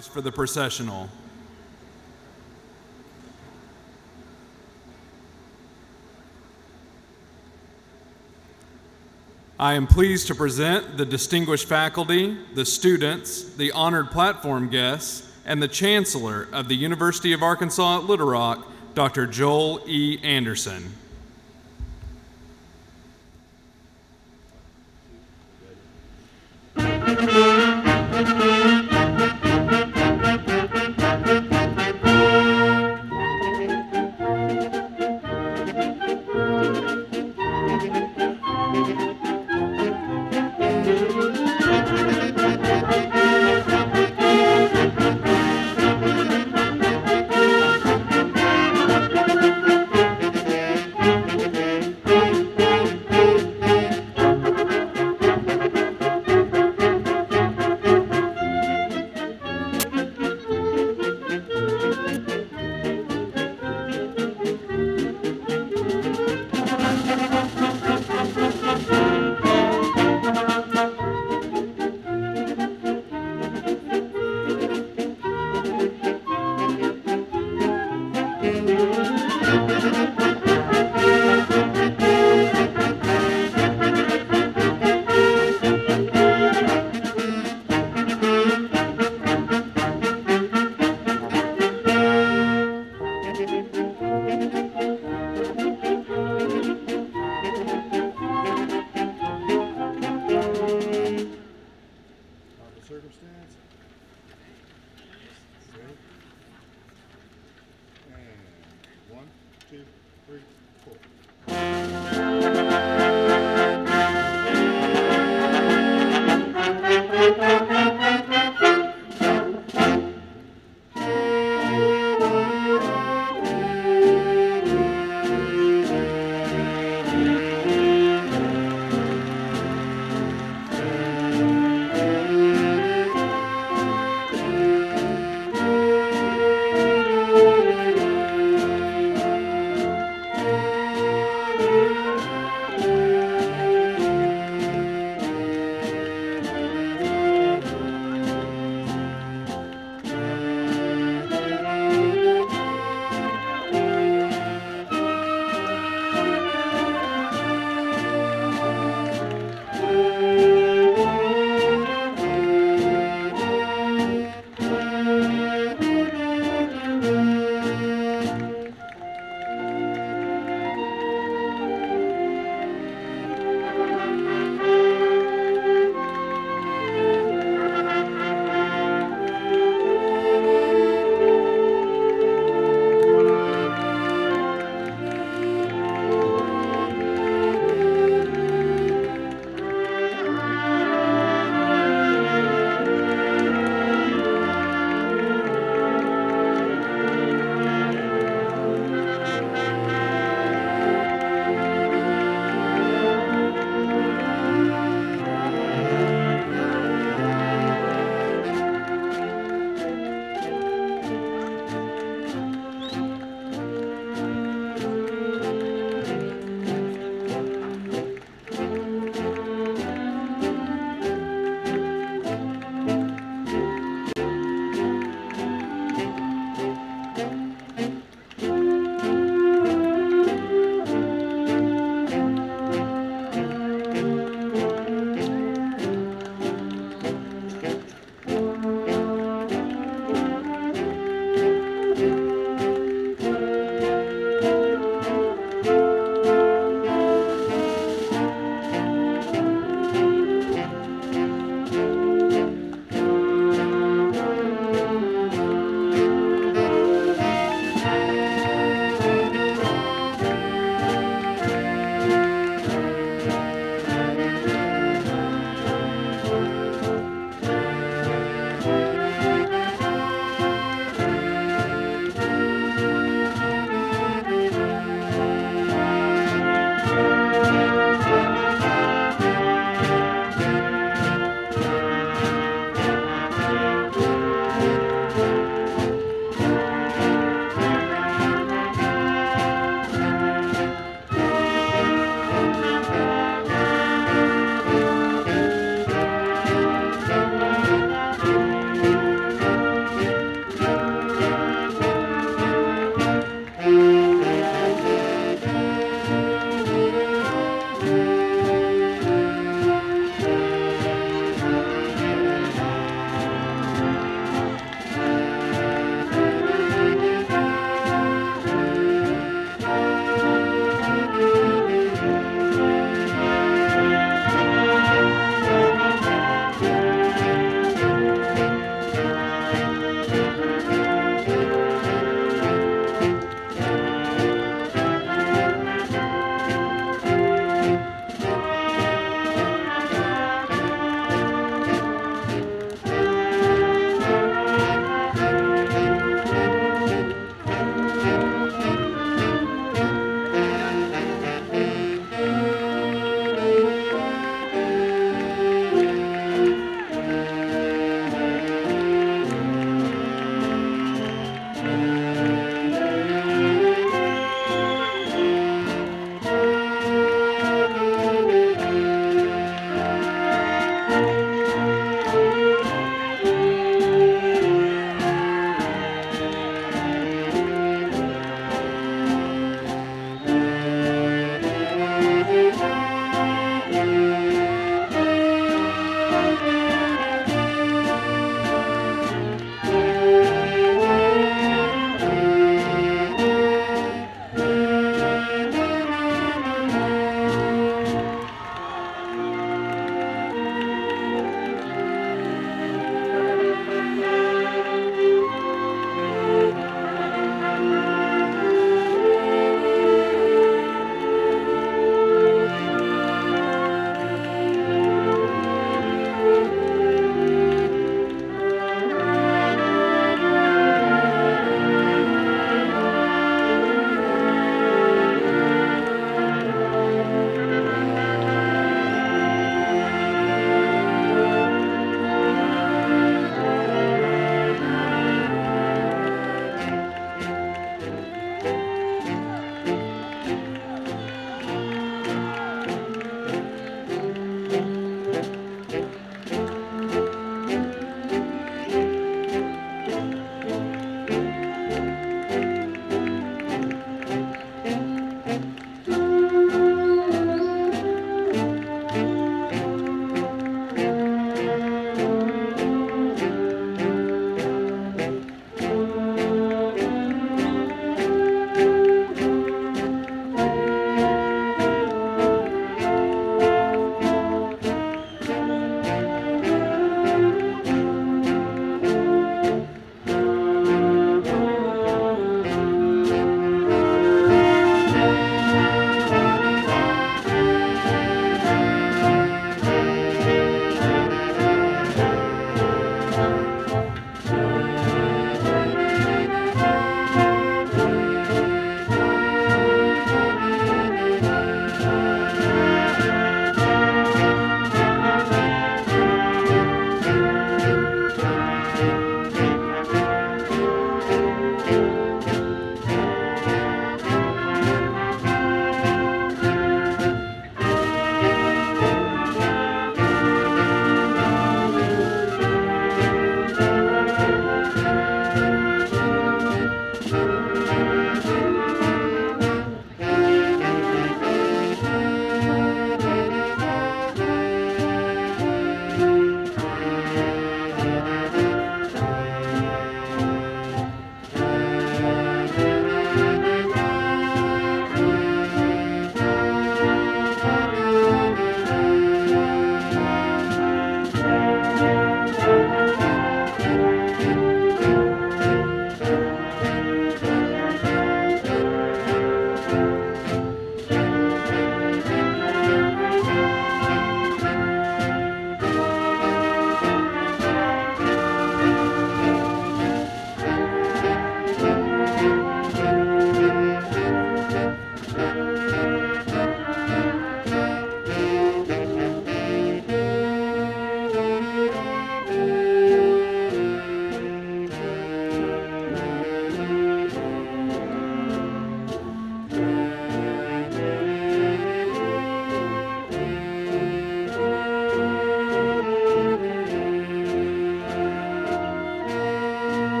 For the processional. I am pleased to present the distinguished faculty, the students, the honored platform guests, and the Chancellor of the University of Arkansas at Little Rock, Dr. Joel E. Anderson.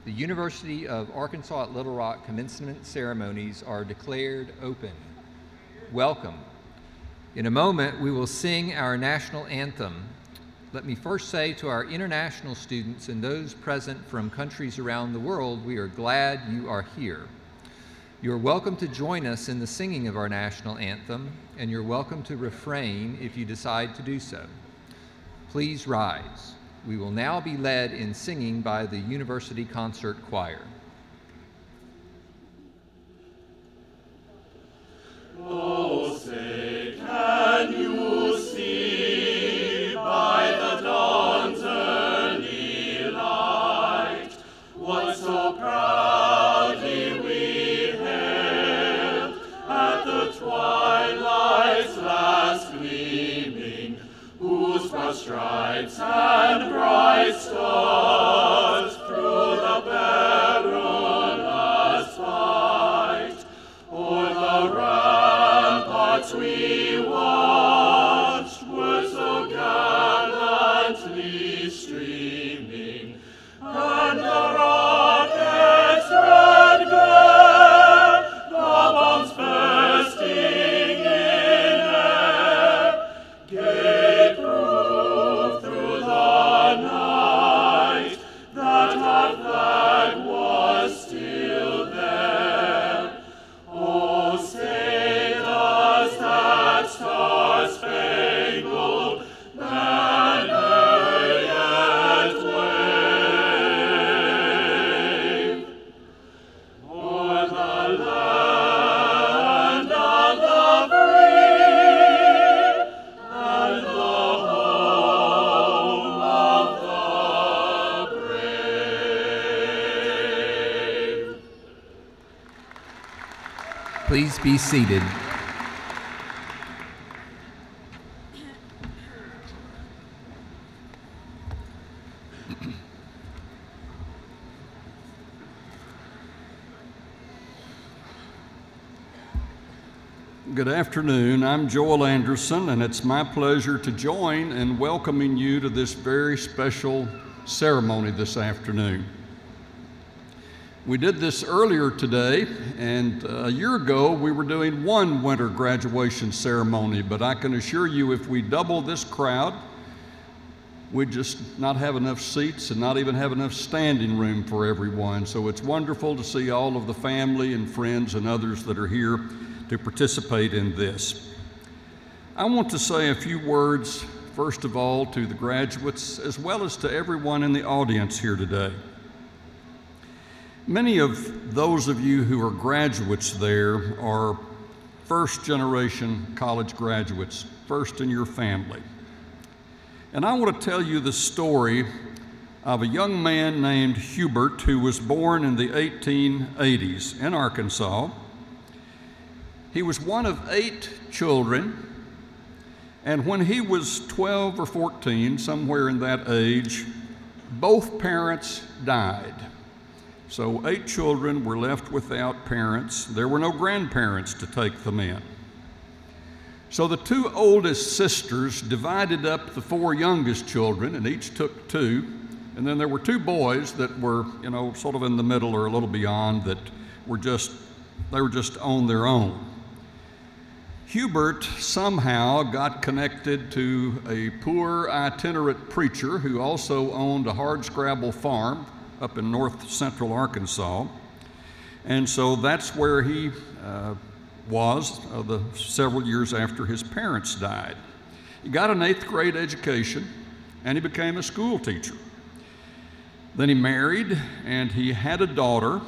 The University of Arkansas at Little Rock commencement ceremonies are declared open. Welcome. In a moment, we will sing our national anthem. Let me first say to our international students and those present from countries around the world, we are glad you are here. You're welcome to join us in the singing of our national anthem, and you're welcome to refrain if you decide to do so. Please rise. We will now be led in singing by the University Concert Choir. Oh, say, can you see by the dawn's early light what so proudly we hailed at the twilight's last gleaming, whose broad stripes and bright stars through the perilous fight o'er the ramparts we watched were so gallantly streaming, and the rockets' red glare, the bombs bursting in air, gave proof through the night that our flag was still there. Oh, say does that star-spangled banner yet wave o'er the land of the free and the home of the brave? Please be seated. Good afternoon. I'm Joel Anderson, and it's my pleasure to join in welcoming you to this very special ceremony this afternoon. We did this earlier today, and a year ago we were doing one winter graduation ceremony, but I can assure you if we double this crowd, we'd just not have enough seats and not even have enough standing room for everyone. So it's wonderful to see all of the family and friends and others that are here to participate in this. I want to say a few words, first of all, to the graduates as well as to everyone in the audience here today. Many of those of you who are graduates there are first-generation college graduates, first in your family. And I want to tell you the story of a young man named Hubert who was born in the 1880s in Arkansas. He was one of 8 children, and when he was 12 or 14, somewhere in that age, both parents died. So 8 children were left without parents. There were no grandparents to take them in. So the 2 oldest sisters divided up the 4 youngest children, and each took 2. And then there were 2 boys that were, sort of in the middle or a little beyond that were just on their own. Hubert somehow got connected to a poor itinerant preacher who also owned a hardscrabble farm up in north central Arkansas. And so that's where he was the several years after his parents died. He got an 8th grade education and he became a school teacher. Then he married and he had a daughter.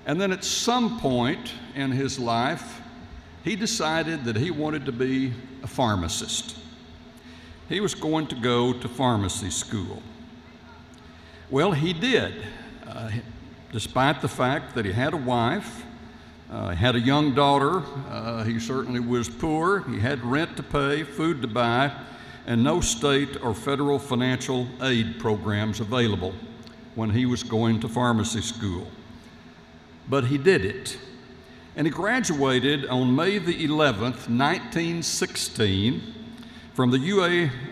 And then at some point in his life, he decided that he wanted to be a pharmacist. He was going to go to pharmacy school. Well, he did, despite the fact that he had a wife, he had a young daughter, he certainly was poor, he had rent to pay, food to buy, and no state or federal financial aid programs available when he was going to pharmacy school. But he did it. And he graduated on May the 11th, 1916, from the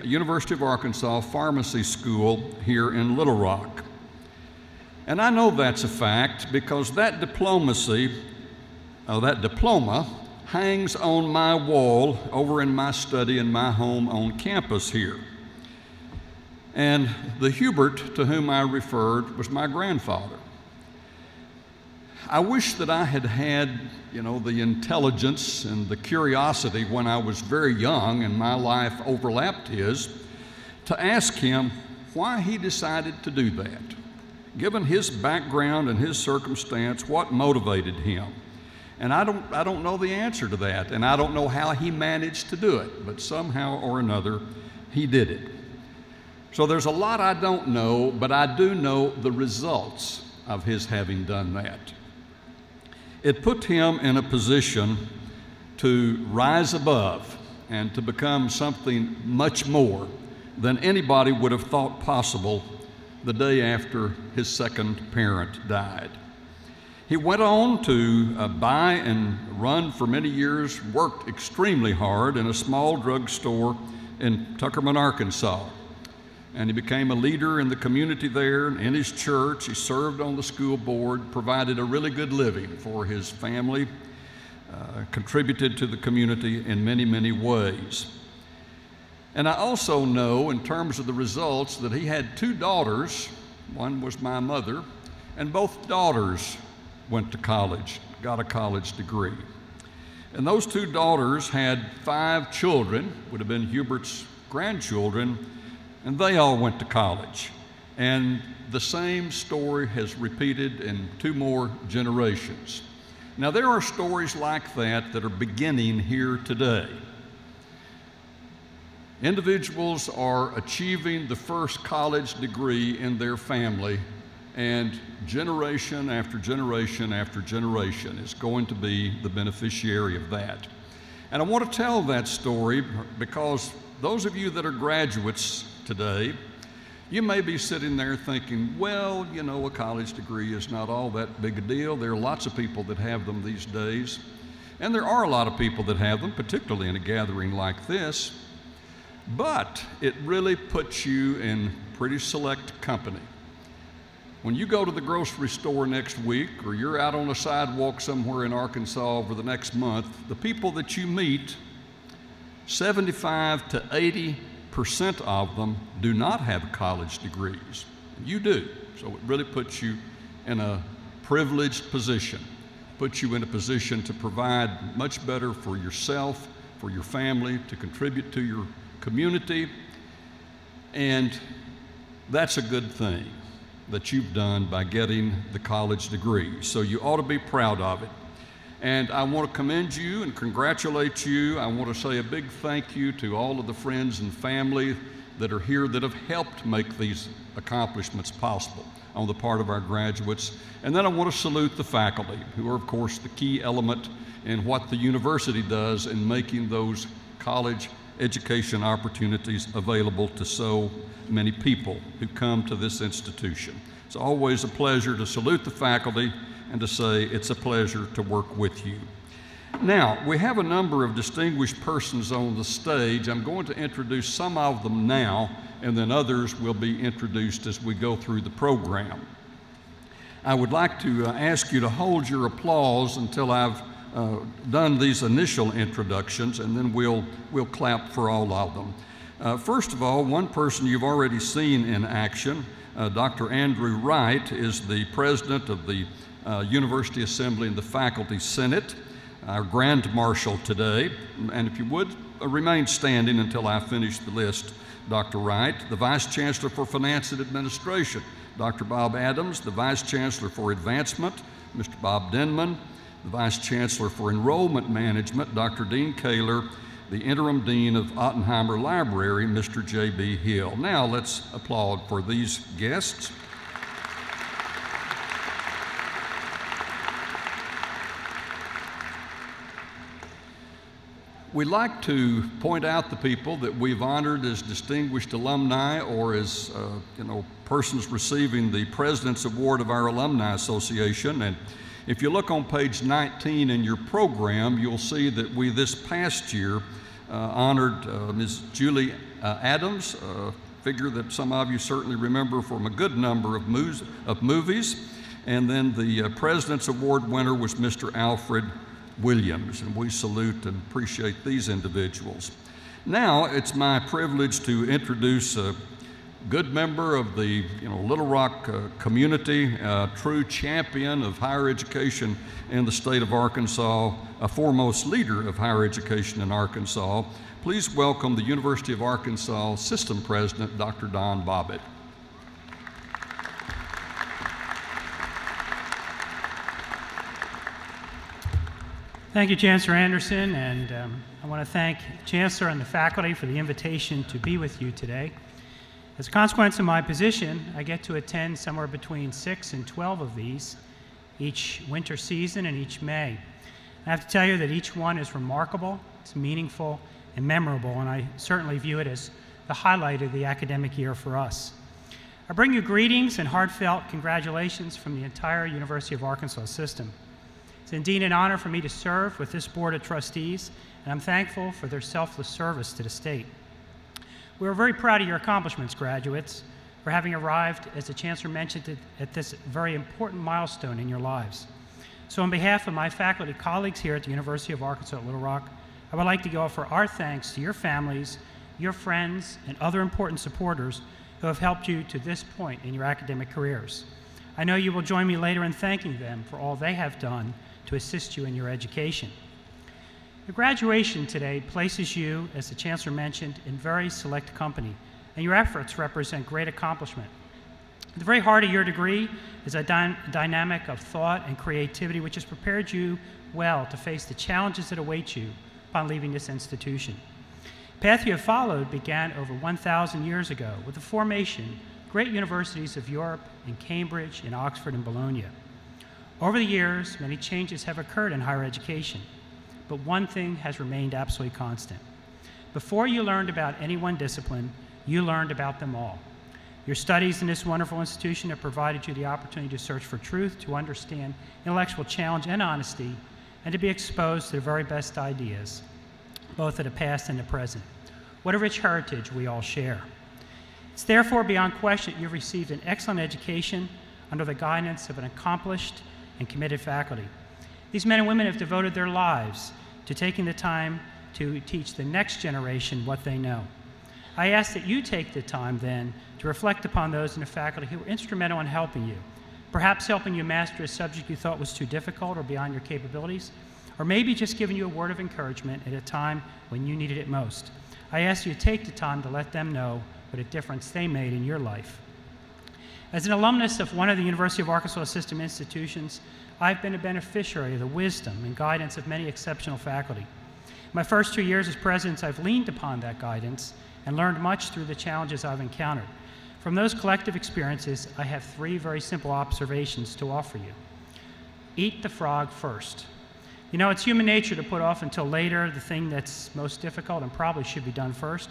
University of Arkansas Pharmacy School here in Little Rock. And I know that's a fact because that diploma hangs on my wall over in my study in my home on campus here. And the Hubert to whom I referred was my grandfather. I wish that I had had, the intelligence and the curiosity when I was very young and my life overlapped his, to ask him why he decided to do that. Given his background and his circumstance, what motivated him? And I don't know the answer to that, and I don't know how he managed to do it, but somehow or another, he did it. So there's a lot I don't know, but I do know the results of his having done that. It put him in a position to rise above and to become something much more than anybody would have thought possible the day after his second parent died. He went on to buy and run for many years, worked extremely hard in a small drugstore in Tuckerman, Arkansas. And he became a leader in the community there, in his church. He served on the school board, provided a really good living for his family, contributed to the community in many, many ways. And I also know, in terms of the results, that he had two daughters. One was my mother, and both daughters went to college, got a college degree. And those two daughters had 5 children, would have been Hubert's grandchildren, and they all went to college. And the same story has repeated in 2 more generations. Now, there are stories like that that are beginning here today. Individuals are achieving the first college degree in their family, and generation after generation after generation is going to be the beneficiary of that. And I want to tell that story because those of you that are graduates today, you may be sitting there thinking, well, a college degree is not all that big a deal. There are lots of people that have them these days. And there are a lot of people that have them, particularly in a gathering like this. But it really puts you in pretty select company. When you go to the grocery store next week, or you're out on a sidewalk somewhere in Arkansas over the next month, the people that you meet, 75 to 80% of them do not have college degrees. You do. So it really puts you in a privileged position, puts you in a position to provide much better for yourself, for your family, to contribute to your community. And that's a good thing that you've done by getting the college degree. So you ought to be proud of it. And I want to commend you and congratulate you. I want to say a big thank you to all of the friends and family that are here that have helped make these accomplishments possible on the part of our graduates. And then I want to salute the faculty, who are, of course, the key element in what the university does in making those college education opportunities available to so many people who come to this institution. It's always a pleasure to salute the faculty and to say it's a pleasure to work with you. Now, we have a number of distinguished persons on the stage. I'm going to introduce some of them now, and then others will be introduced as we go through the program. I would like to ask you to hold your applause until I've done these initial introductions, and then we'll clap for all of them. First of all, one person you've already seen in action, Dr. Andrew Wright, is the president of the University Assembly and the Faculty Senate, our Grand Marshal today. And if you would, remain standing until I finish the list. Dr. Wright, the Vice Chancellor for Finance and Administration, Dr. Bob Adams, the Vice Chancellor for Advancement, Mr. Bob Denman, the Vice Chancellor for Enrollment Management, Dr. Dean Kaler, the Interim Dean of Ottenheimer Library, Mr. J.B. Hill. Now let's applaud for these guests. We like to point out the people that we've honored as distinguished alumni or as persons receiving the President's Award of our Alumni Association. And if you look on page 19 in your program, you'll see that we this past year honored Ms. Julie Adams figure that some of you certainly remember from a good number of movies. And then the President's Award winner was Mr. Alfred Williams, and we salute and appreciate these individuals. Now it's my privilege to introduce a good member of the Little Rock community, a true champion of higher education in the state of Arkansas, a foremost leader of higher education in Arkansas. Please welcome the University of Arkansas System President, Dr. Don Bobbitt. Thank you, Chancellor Anderson, and I want to thank Chancellor and the faculty for the invitation to be with you today. As a consequence of my position, I get to attend somewhere between 6 and 12 of these each winter season and each May. I have to tell you that each one is remarkable, it's meaningful, and memorable, and I certainly view it as the highlight of the academic year for us. I bring you greetings and heartfelt congratulations from the entire University of Arkansas system. It's indeed an honor for me to serve with this Board of Trustees, and I'm thankful for their selfless service to the state. We are very proud of your accomplishments, graduates, for having arrived, as the Chancellor mentioned, at this very important milestone in your lives. So on behalf of my faculty colleagues here at the University of Arkansas at Little Rock, I would like to offer our thanks to your families, your friends, and other important supporters who have helped you to this point in your academic careers. I know you will join me later in thanking them for all they have done to assist you in your education. Your graduation today places you, as the Chancellor mentioned, in very select company, and your efforts represent great accomplishment. At the very heart of your degree is a dynamic of thought and creativity which has prepared you well to face the challenges that await you upon leaving this institution. The path you have followed began over 1,000 years ago with the formation of great universities of Europe in Cambridge, in Oxford, and Bologna. Over the years, many changes have occurred in higher education, but one thing has remained absolutely constant. Before you learned about any one discipline, you learned about them all. Your studies in this wonderful institution have provided you the opportunity to search for truth, to understand intellectual challenge and honesty, and to be exposed to the very best ideas, both of the past and the present. What a rich heritage we all share. It's therefore beyond question that you've received an excellent education under the guidance of an accomplished and committed faculty. These men and women have devoted their lives to taking the time to teach the next generation what they know. I ask that you take the time then to reflect upon those in the faculty who were instrumental in helping you, perhaps helping you master a subject you thought was too difficult or beyond your capabilities, or maybe just giving you a word of encouragement at a time when you needed it most. I ask you to take the time to let them know what a difference they made in your life. As an alumnus of one of the University of Arkansas system institutions, I've been a beneficiary of the wisdom and guidance of many exceptional faculty. My first 2 years as president, I've leaned upon that guidance and learned much through the challenges I've encountered. From those collective experiences, I have 3 very simple observations to offer you. Eat the frog first. You know, it's human nature to put off until later the thing that's most difficult and probably should be done first.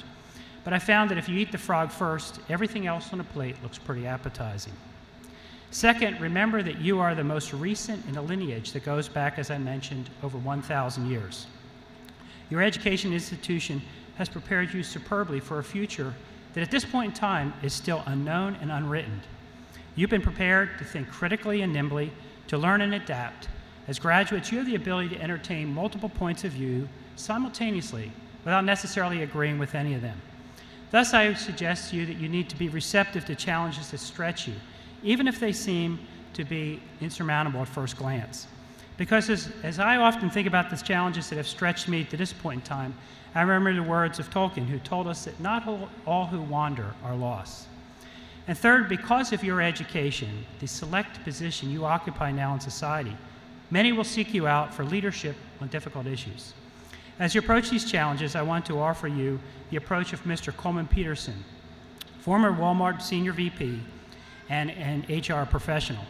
But I found that if you eat the frog first, everything else on the plate looks pretty appetizing. Second, remember that you are the most recent in a lineage that goes back, as I mentioned, over 1,000 years. Your education institution has prepared you superbly for a future that at this point in time is still unknown and unwritten. You've been prepared to think critically and nimbly, to learn and adapt. As graduates, you have the ability to entertain multiple points of view simultaneously without necessarily agreeing with any of them. Thus, I would suggest to you that you need to be receptive to challenges that stretch you, even if they seem to be insurmountable at first glance. Because as I often think about the challenges that have stretched me to this point in time, I remember the words of Tolkien, who told us that not all who wander are lost. And third, because of your education, the select position you occupy now in society, many will seek you out for leadership on difficult issues. As you approach these challenges, I want to offer you the approach of Mr. Coleman Peterson, former Walmart Senior VP and an HR professional.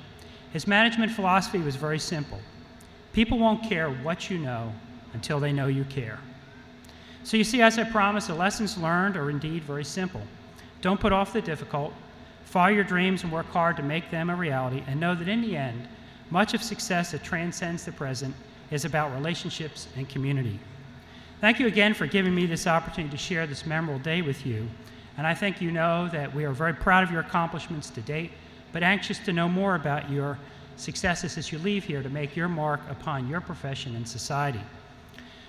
His management philosophy was very simple. People won't care what you know until they know you care. So you see, as I promised, the lessons learned are indeed very simple. Don't put off the difficult, follow your dreams and work hard to make them a reality, and know that in the end, much of success that transcends the present is about relationships and community. Thank you again for giving me this opportunity to share this memorable day with you. And I think you know that we are very proud of your accomplishments to date, but anxious to know more about your successes as you leave here to make your mark upon your profession and society.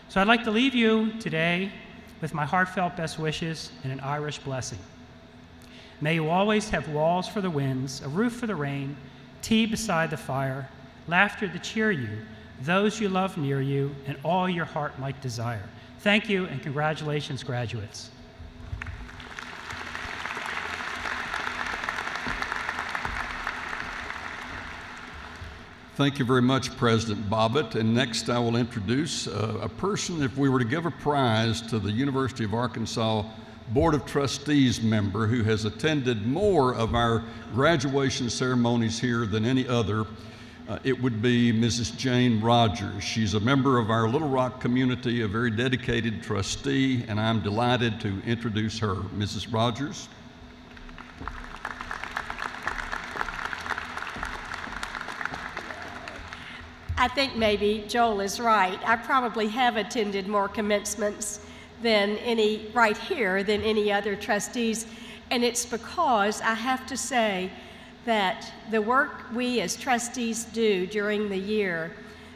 So I'd like to leave you today with my heartfelt best wishes and an Irish blessing. May you always have walls for the winds, a roof for the rain, tea beside the fire, laughter to cheer you, those you love near you, and all your heart might desire. Thank you, and congratulations, graduates. Thank you very much, President Bobbitt. And next I will introduce a person, if we were to give a prize to the University of Arkansas Board of Trustees member who has attended more of our graduation ceremonies here than any other, it would be Mrs. Jane Rogers. She's a member of our Little Rock community, a very dedicated trustee, and I'm delighted to introduce her. Mrs. Rogers. I think maybe Joel is right. I probably have attended more commencements than any other trustees, and it's because I have to say that the work we as trustees do during the year,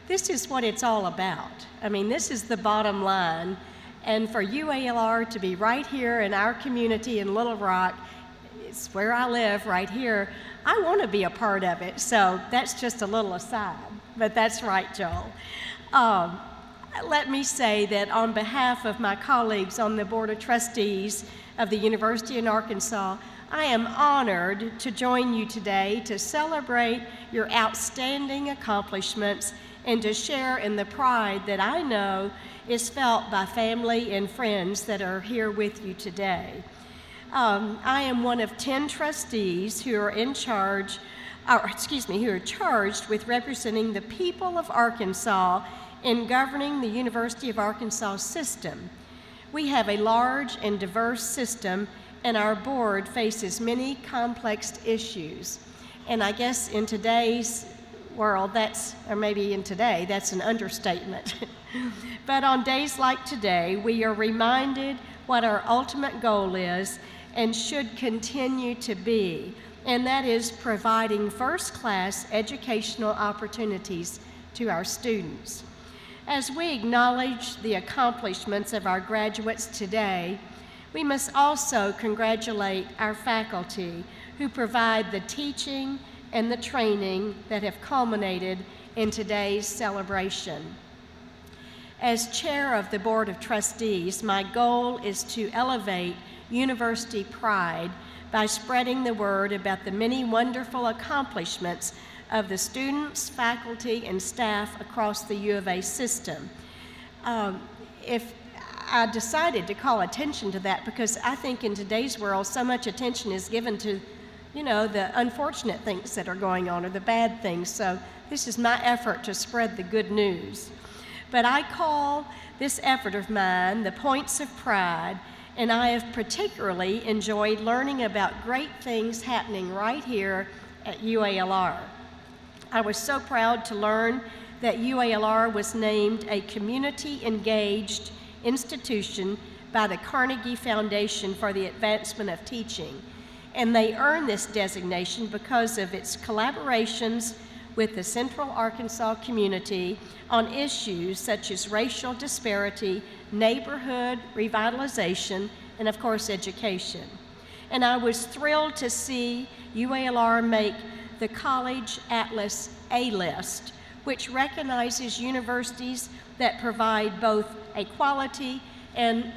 this is what it's all about. I mean, this is the bottom line, and for UALR to be right here in our community in Little Rock, it's where I live right here, I want to be a part of it. So that's just a little aside, but that's right, Joel. Let me say that on behalf of my colleagues on the Board of Trustees of the University of Arkansas, I am honored to join you today to celebrate your outstanding accomplishments and to share in the pride that I know is felt by family and friends that are here with you today. I am one of 10 trustees who are who are charged with representing the people of Arkansas in governing the University of Arkansas system. We have a large and diverse system, and our board faces many complex issues. And I guess in today's world, that's an understatement. But on days like today, we are reminded what our ultimate goal is and should continue to be, and that is providing first-class educational opportunities to our students. As we acknowledge the accomplishments of our graduates today, we must also congratulate our faculty who provide the teaching and the training that have culminated in today's celebration. As chair of the Board of Trustees, my goal is to elevate university pride by spreading the word about the many wonderful accomplishments of the students, faculty, and staff across the U of A system. If I decided to call attention to that because I think in today's world so much attention is given to, the unfortunate things that are going on or the bad things. So this is my effort to spread the good news. But I call this effort of mine the Points of Pride, and I have particularly enjoyed learning about great things happening right here at UALR. I was so proud to learn that UALR was named a community-engaged institution by the Carnegie Foundation for the Advancement of Teaching. And they earned this designation because of its collaborations with the Central Arkansas community on issues such as racial disparity, neighborhood revitalization, and of course, education. And I was thrilled to see UALR make the College Atlas A-list, which recognizes universities that provide both a quality and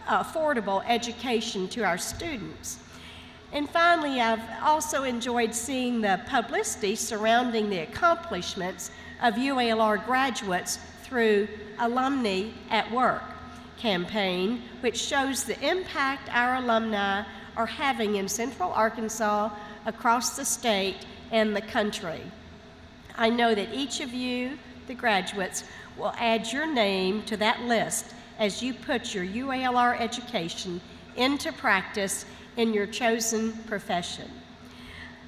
affordable education to our students. And finally, I've also enjoyed seeing the publicity surrounding the accomplishments of UALR graduates through Alumni at Work campaign, which shows the impact our alumni are having in Central Arkansas, across the state, and the country. I know that each of you, the graduates, will add your name to that list as you put your UALR education into practice in your chosen profession.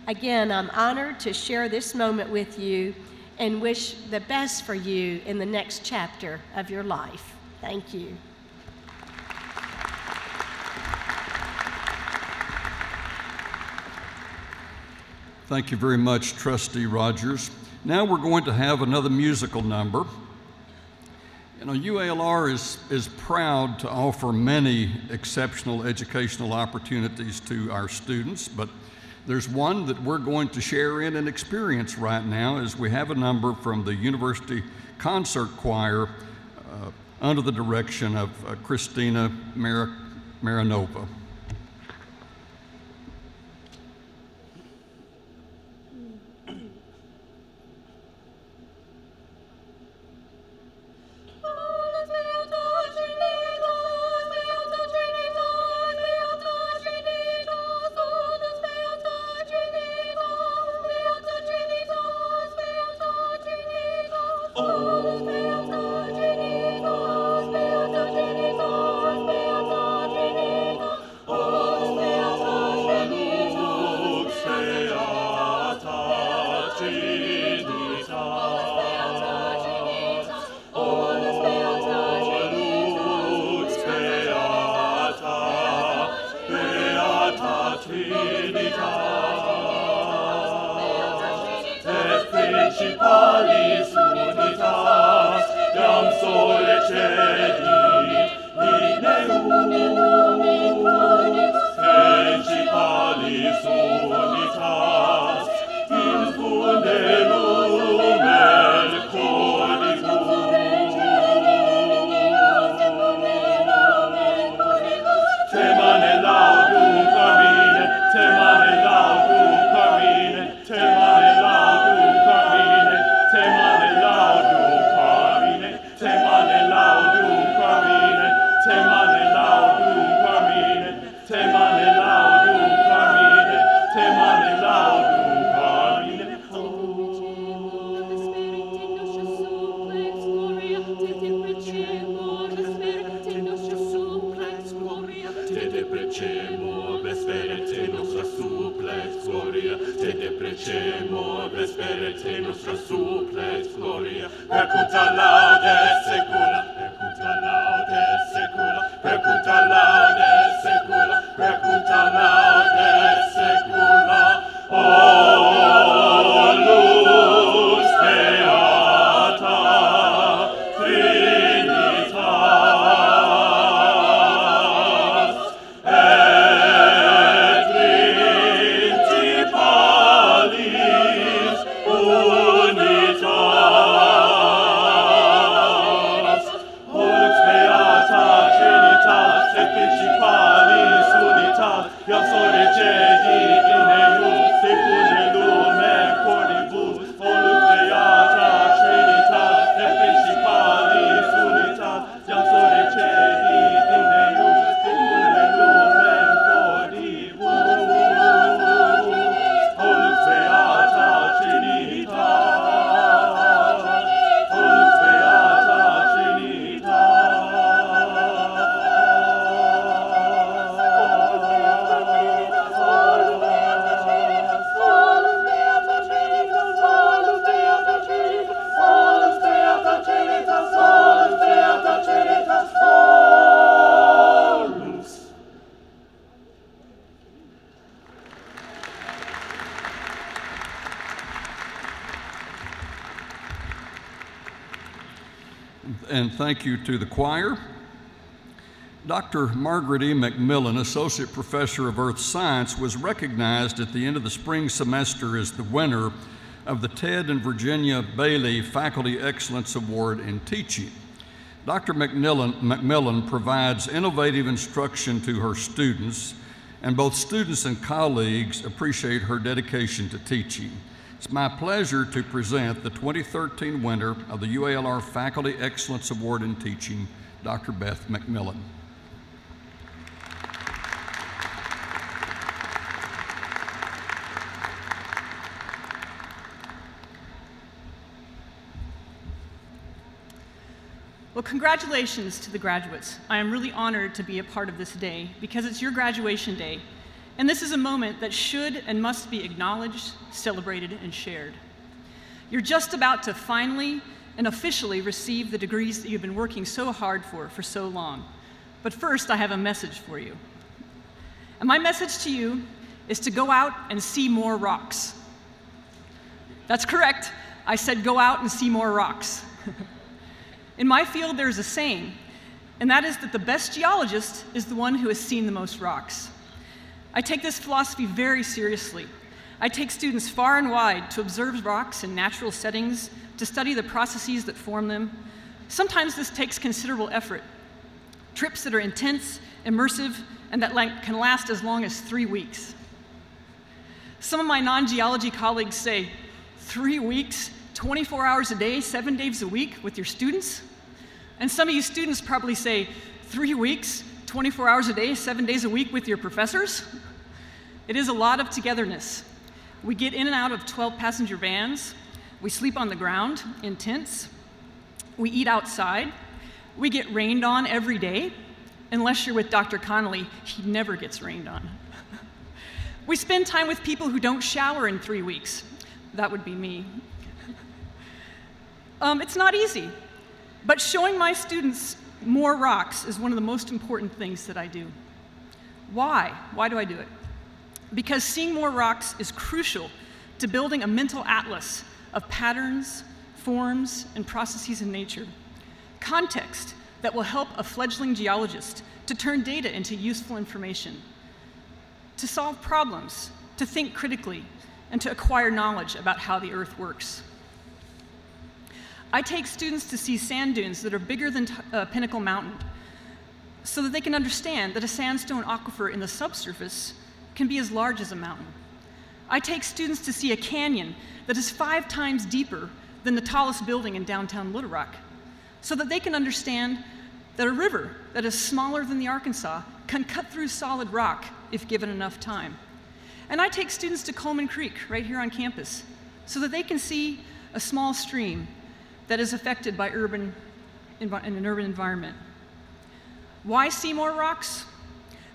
Again, I'm honored to share this moment with you and wish the best for you in the next chapter of your life. Thank you. Thank you very much, Trustee Rogers. Now we're going to have another musical number. You know, UALR is proud to offer many exceptional educational opportunities to our students, but there's one that we're going to share in and experience right now as we have a number from the University Concert Choir under the direction of Christina Marinova. And thank you to the choir. Dr. Margaret E. McMillan, Associate Professor of Earth Science, was recognized at the end of the spring semester as the winner of the Ted and Virginia Bailey Faculty Excellence Award in Teaching. Dr. McMillan provides innovative instruction to her students, and both students and colleagues appreciate her dedication to teaching. It's my pleasure to present the 2013 winner of the UALR Faculty Excellence Award in Teaching, Dr. Beth McMillan. Well, congratulations to the graduates. I am really honored to be a part of this day because it's your graduation day. And this is a moment that should and must be acknowledged, celebrated, and shared. You're just about to finally and officially receive the degrees that you've been working so hard for so long. But first, I have a message for you. And my message to you is to go out and see more rocks. That's correct. I said go out and see more rocks. In my field, there's a saying, and that is that the best geologist is the one who has seen the most rocks. I take this philosophy very seriously. I take students far and wide to observe rocks in natural settings, to study the processes that form them. Sometimes this takes considerable effort. Trips that are intense, immersive, and that can last as long as 3 weeks. Some of my non-geology colleagues say, 3 weeks, 24 hours a day, 7 days a week with your students? And some of you students probably say, 3 weeks, 24 hours a day, 7 days a week with your professors? It is a lot of togetherness. We get in and out of 12-passenger vans. We sleep on the ground in tents. We eat outside. We get rained on every day. Unless you're with Dr. Connolly, he never gets rained on. We spend time with people who don't shower in 3 weeks. That would be me. It's not easy, but showing my students more rocks is one of the most important things that I do. Why? Why do I do it? Because seeing more rocks is crucial to building a mental atlas of patterns, forms, and processes in nature. Context that will help a fledgling geologist to turn data into useful information, to solve problems, to think critically, and to acquire knowledge about how the Earth works. I take students to see sand dunes that are bigger than Pinnacle Mountain so that they can understand that a sandstone aquifer in the subsurface can be as large as a mountain. I take students to see a canyon that is 5 times deeper than the tallest building in downtown Little Rock so that they can understand that a river that is smaller than the Arkansas can cut through solid rock if given enough time. And I take students to Coleman Creek right here on campus so that they can see a small stream that is affected by an urban environment. Why see more rocks?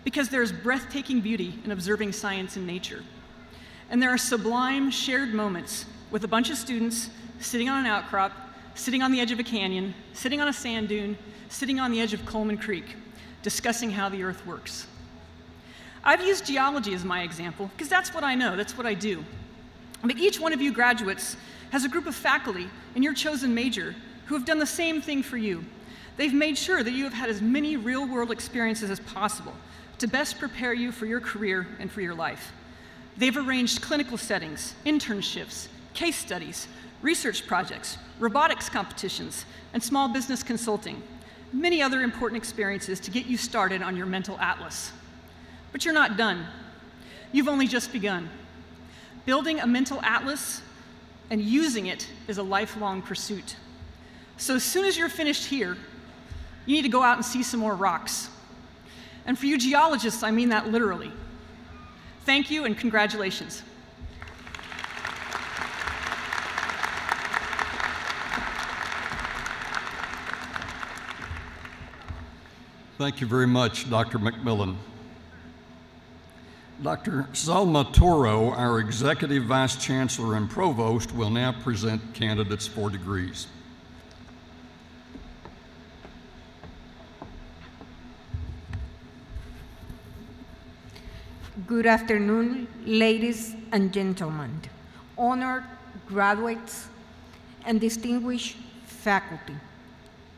Because there's breathtaking beauty in observing science in nature. And there are sublime shared moments with a bunch of students sitting on an outcrop, sitting on the edge of a canyon, sitting on a sand dune, sitting on the edge of Coleman Creek, discussing how the Earth works. I've used geology as my example because that's what I know, that's what I do. But each one of you graduates has a group of faculty in your chosen major who have done the same thing for you. They've made sure that you have had as many real-world experiences as possible to best prepare you for your career and for your life. They've arranged clinical settings, internships, case studies, research projects, robotics competitions, and small business consulting. Many other important experiences to get you started on your mental atlas. But you're not done. You've only just begun. Building a mental atlas and using it is a lifelong pursuit. So as soon as you're finished here, you need to go out and see some more rocks. And for you geologists, I mean that literally. Thank you and congratulations. Thank you very much, Dr. McMillan. Dr. Alma, our Executive Vice Chancellor and Provost, will now present candidates for degrees. Good afternoon, ladies and gentlemen, honored graduates, and distinguished faculty.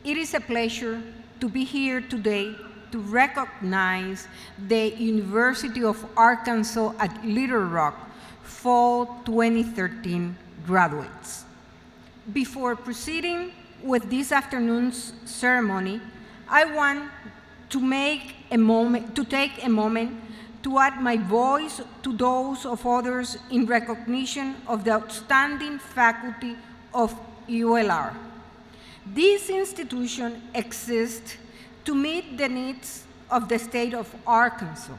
It is a pleasure to be here today to recognize the University of Arkansas at Little Rock Fall 2013 graduates. Before proceeding with this afternoon's ceremony, I want to take a moment to add my voice to those of others in recognition of the outstanding faculty of UALR. This institution exists to meet the needs of the state of Arkansas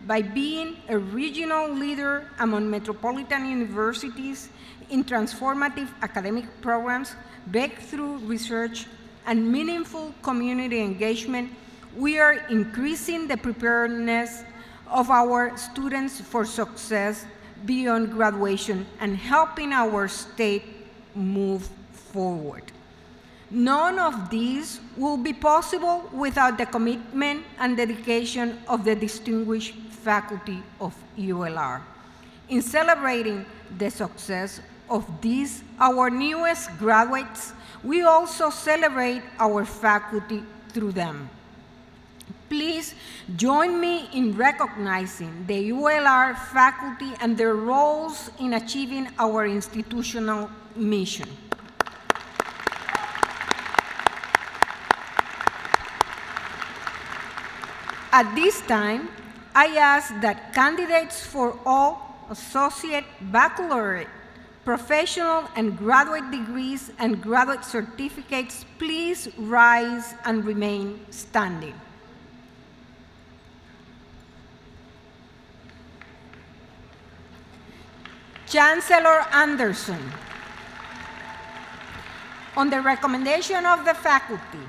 by being a regional leader among metropolitan universities in transformative academic programs, breakthrough research, and meaningful community engagement. We are increasing the preparedness of our students for success beyond graduation and helping our state move forward. None of these will be possible without the commitment and dedication of the distinguished faculty of UALR. In celebrating the success of these, our newest graduates, we also celebrate our faculty through them. Please join me in recognizing the UALR faculty and their roles in achieving our institutional mission. At this time, I ask that candidates for all associate, baccalaureate, professional, and graduate degrees and graduate certificates please rise and remain standing. Chancellor Anderson, on the recommendation of the faculty,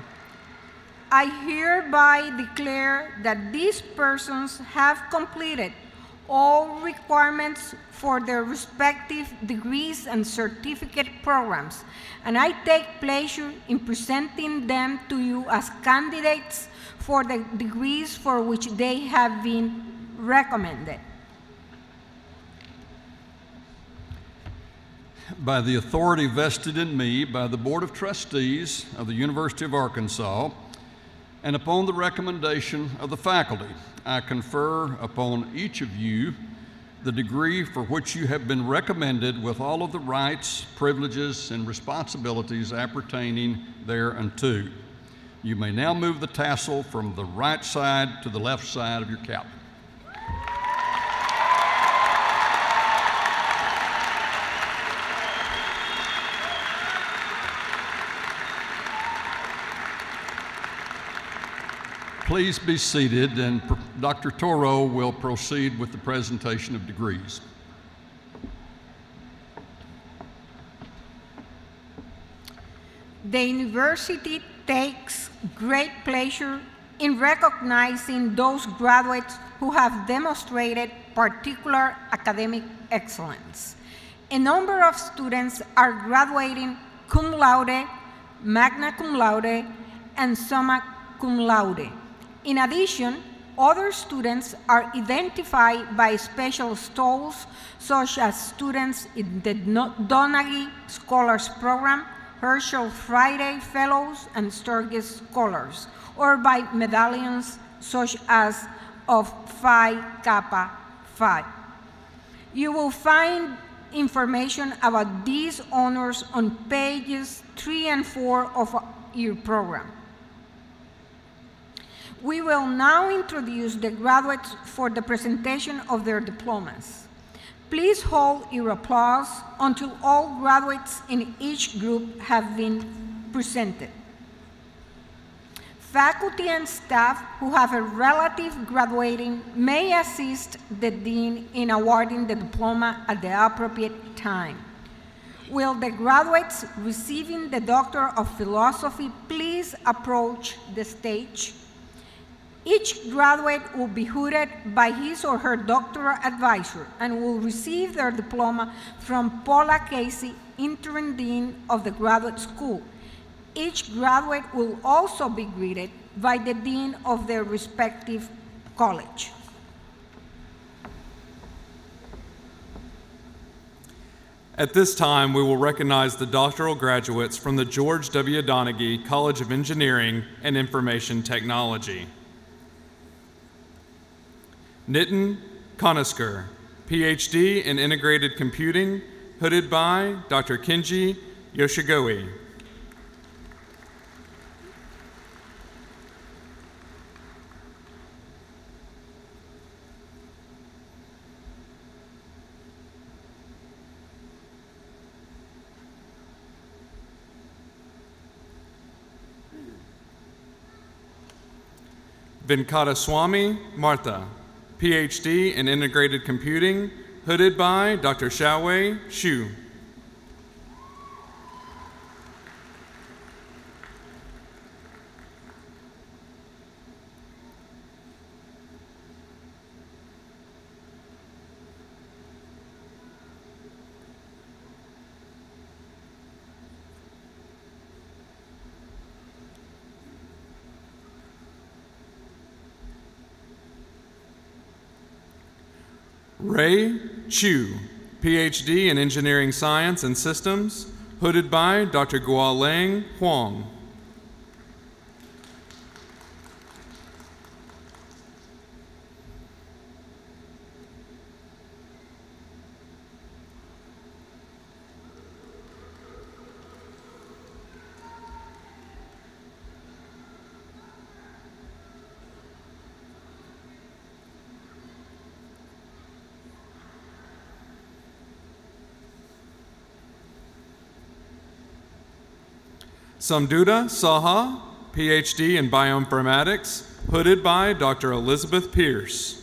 I hereby declare that these persons have completed all requirements for their respective degrees and certificate programs, and I take pleasure in presenting them to you as candidates for the degrees for which they have been recommended. By the authority vested in me by the Board of Trustees of the University of Arkansas, and upon the recommendation of the faculty, I confer upon each of you the degree for which you have been recommended with all of the rights, privileges, and responsibilities appertaining thereunto. You may now move the tassel from the right side to the left side of your cap. Please be seated, and Dr. Toro will proceed with the presentation of degrees. The university takes great pleasure in recognizing those graduates who have demonstrated particular academic excellence. A number of students are graduating cum laude, magna cum laude, and summa cum laude. In addition, other students are identified by special stalls, such as students in the Donaghey Scholars Program, Herschel Friday Fellows, and Sturgis Scholars, or by medallions such as of Phi Kappa Phi. You will find information about these honors on pages 3 and 4 of your program. We will now introduce the graduates for the presentation of their diplomas. Please hold your applause until all graduates in each group have been presented. Faculty and staff who have a relative graduating may assist the dean in awarding the diploma at the appropriate time. Will the graduates receiving the Doctor of Philosophy please approach the stage? Each graduate will be hooded by his or her doctoral advisor and will receive their diploma from Paula Casey, interim dean of the graduate school. Each graduate will also be greeted by the dean of their respective college. At this time, we will recognize the doctoral graduates from the George W. Donaghey College of Engineering and Information Technology. Nitin Konaskar, PhD in Integrated Computing, hooded by Dr. Kenji Yoshigoi. Venkataswamy Martha, PhD in Integrated Computing, hooded by Dr. Xiaowei Xu. Ray Chu, PhD in Engineering Science and Systems, hooded by Dr. Guoleng Huang. Samduda Saha, PhD in Bioinformatics, hooded by Dr. Elizabeth Pierce.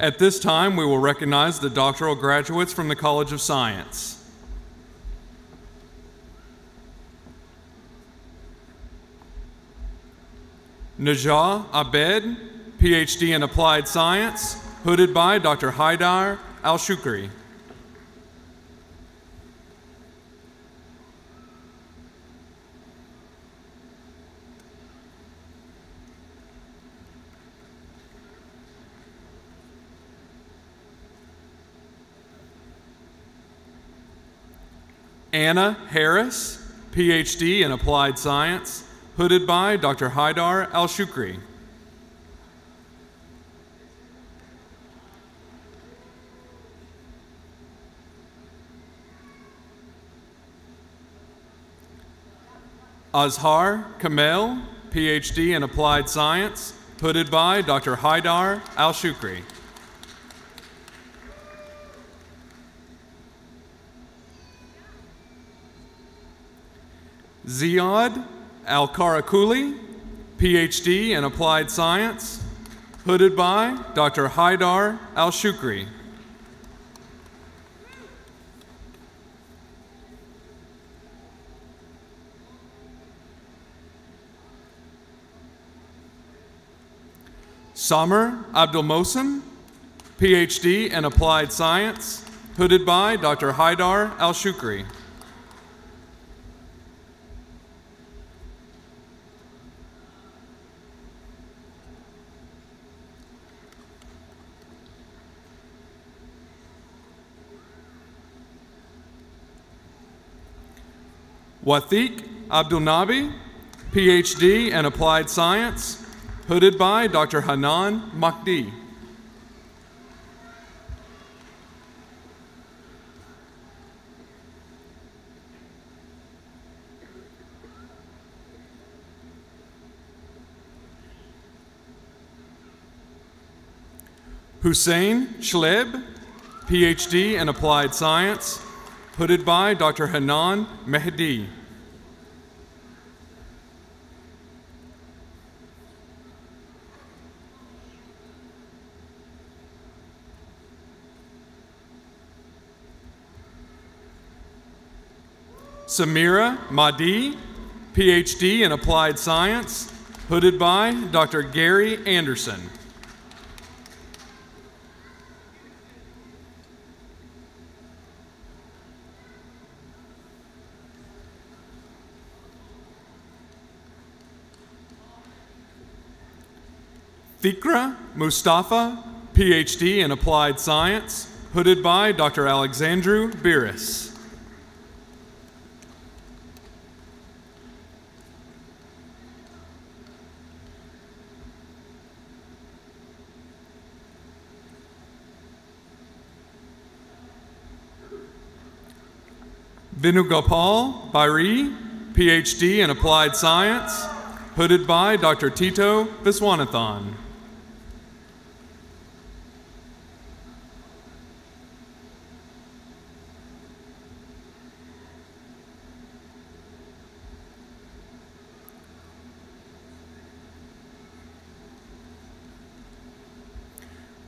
At this time, we will recognize the doctoral graduates from the College of Science. Najah Abed, PhD in Applied Science, hooded by Dr. Haidar Al-Shukri. Anna Harris, PhD in Applied Science, hooded by Dr. Haidar Al-Shukri. Azhar Kamel, PhD in Applied Science, hooded by Dr. Haidar Al-Shukri. Ziad Al-Karakuli, PhD in Applied Science, hooded by Dr. Haidar Al-Shukri. Samer Abdul Mohsen, PhD in Applied Science, hooded by Dr. Haidar Al-Shukri. Wathiq Abdul Nabi, PhD in Applied Science, hooded by Dr. Hanan Mahdi. Hussein Shleb, PhD in Applied Science, hooded by Dr. Hanan Mehdi. Samira Mahdi, PhD in Applied Science, hooded by Dr. Gary Anderson. Thikra Mustafa, PhD in Applied Science, hooded by Dr. Alexandru Biris. Venugopal Bairi, PhD in Applied Science, hooded by Dr. Tito Viswanathan.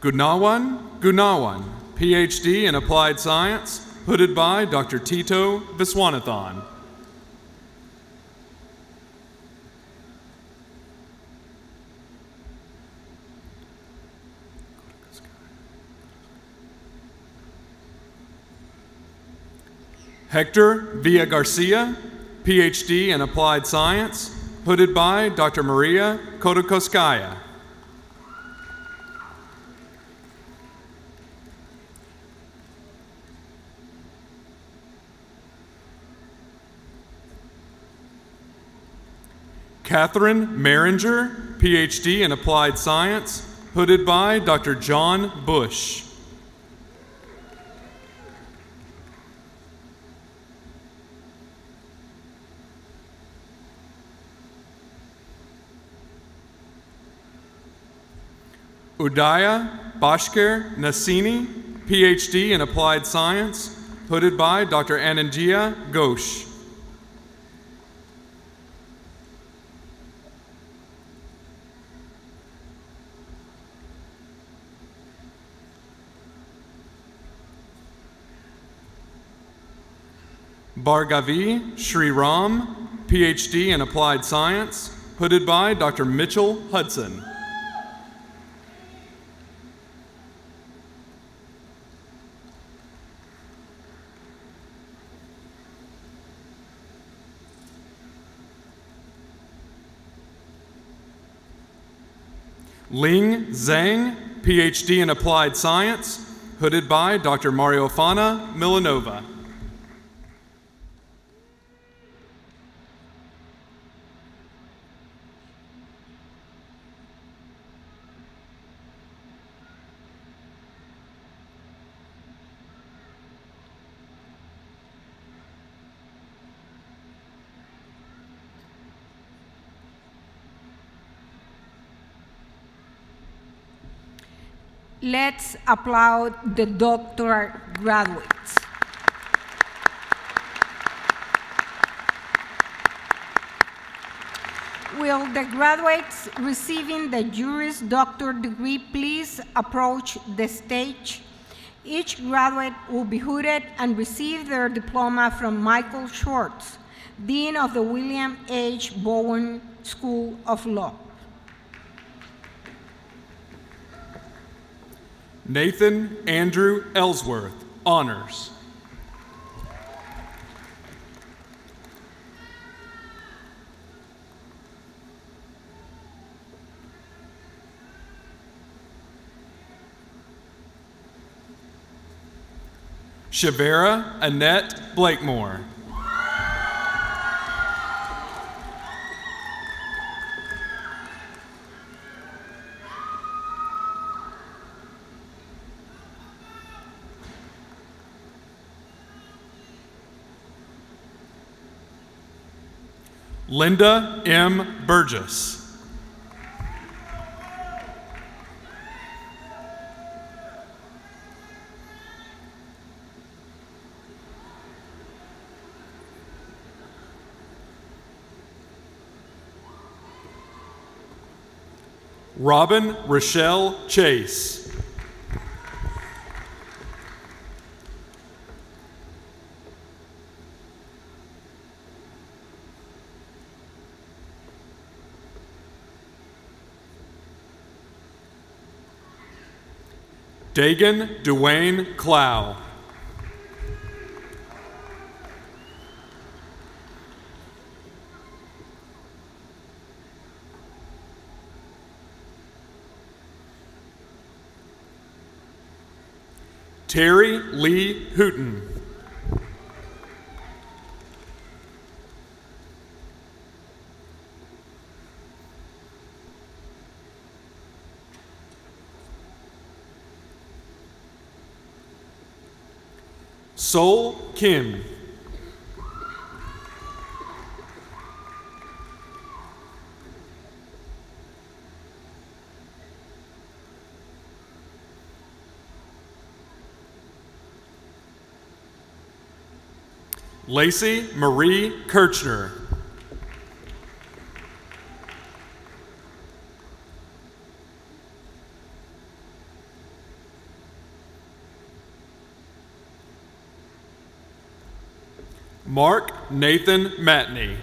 Gunawan, PhD in Applied Science, hooded by Dr. Tito Viswanathan. Hector Villa Garcia, PhD in Applied Science, hooded by Dr. Maria Kodokoskaya. Catherine Maringer, PhD in Applied Science, hooded by Dr. John Bush. Udaya Bashkir Nasini, PhD in Applied Science, hooded by Dr. Anandia Ghosh. Bhargavi Sri Ram, PhD in Applied Science, hooded by Dr. Mitchell Hudson. Ling Zhang, PhD in Applied Science, hooded by Dr. Mariofana Milanova. Let's applaud the doctoral graduates. Will the graduates receiving the Juris Doctor degree please approach the stage? Each graduate will be hooded and receive their diploma from Michael Schwartz, Dean of the William H. Bowen School of Law. Nathan Andrew Ellsworth, honors. Shavera Annette Blakemore. Linda M. Burgess. Robin Rochelle Chase. Dagan Dwayne Clow. Terry Lee Hooten. Sol Kim. Lacey Marie Kirchner. Mark Nathan Matney.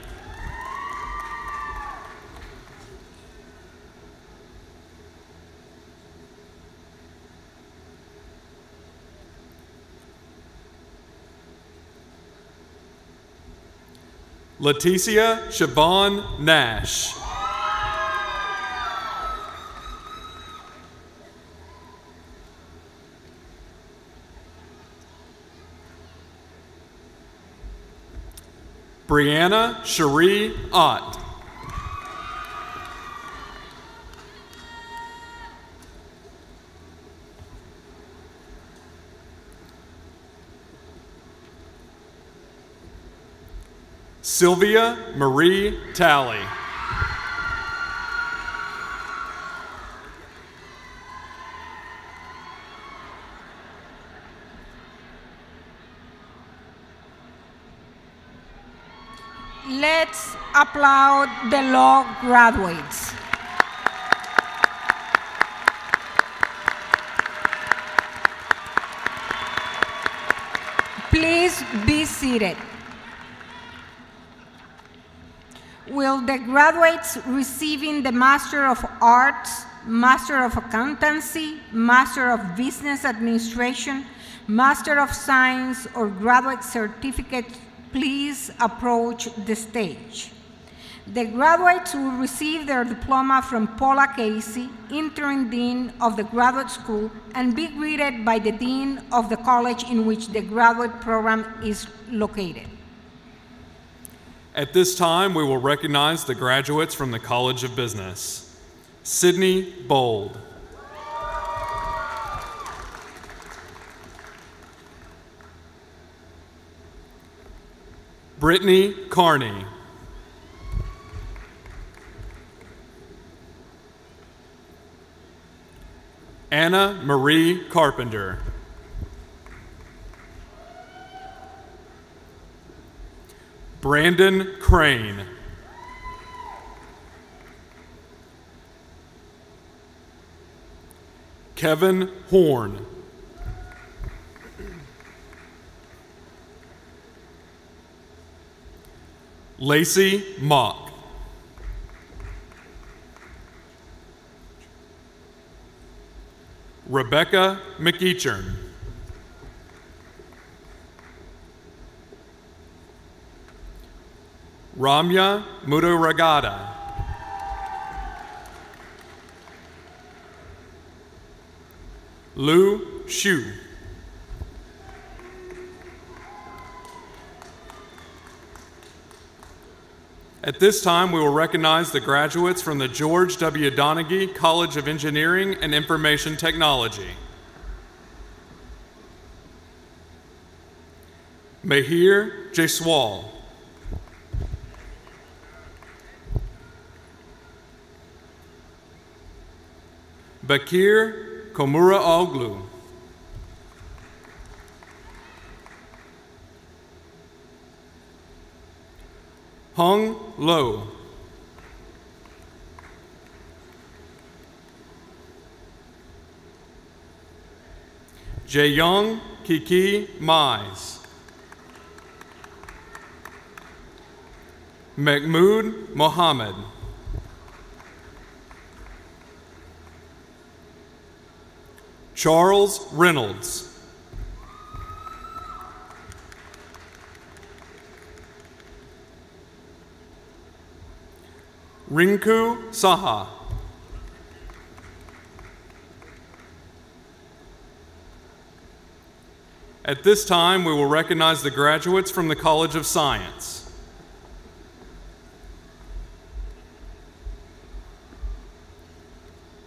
Leticia Siobhan Nash. Brianna Cherie Ott. Sylvia Marie Talley. Let's applaud the law graduates. Please be seated. Will the graduates receiving the Master of Arts, Master of Accountancy, Master of Business Administration, Master of Science, or graduate certificates please approach the stage? The graduates will receive their diploma from Paula Casey, Interim Dean of the Graduate School, and be greeted by the Dean of the college in which the graduate program is located. At this time, we will recognize the graduates from the College of Business. Sydney Bold. Brittany Carney. Anna Marie Carpenter. Brandon Crane. Kevin Horn. Lacey Mock. Rebecca McEachern. Ramya Muduragada. Lu Shu. At this time, we will recognize the graduates from the George W. Donaghey College of Engineering and Information Technology. Mahir Jaiswal. Bakir Komura Oglu. Hung Lo. Jaeyoung Kiki Mais. Mahmoud Mohammed. Charles Reynolds. Rinku Saha. At this time, we will recognize the graduates from the College of Science.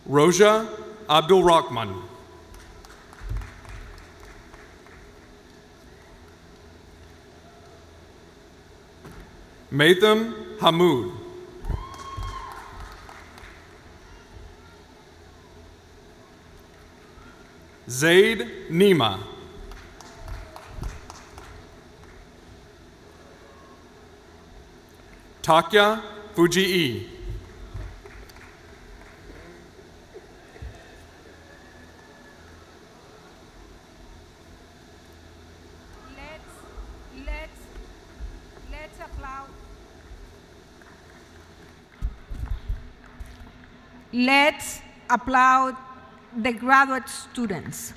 Roja Abdul Rahman. Maitham Hamoud. Zaid Nima. Takya Fujii. Let's applaud. Let's applaud the graduate students.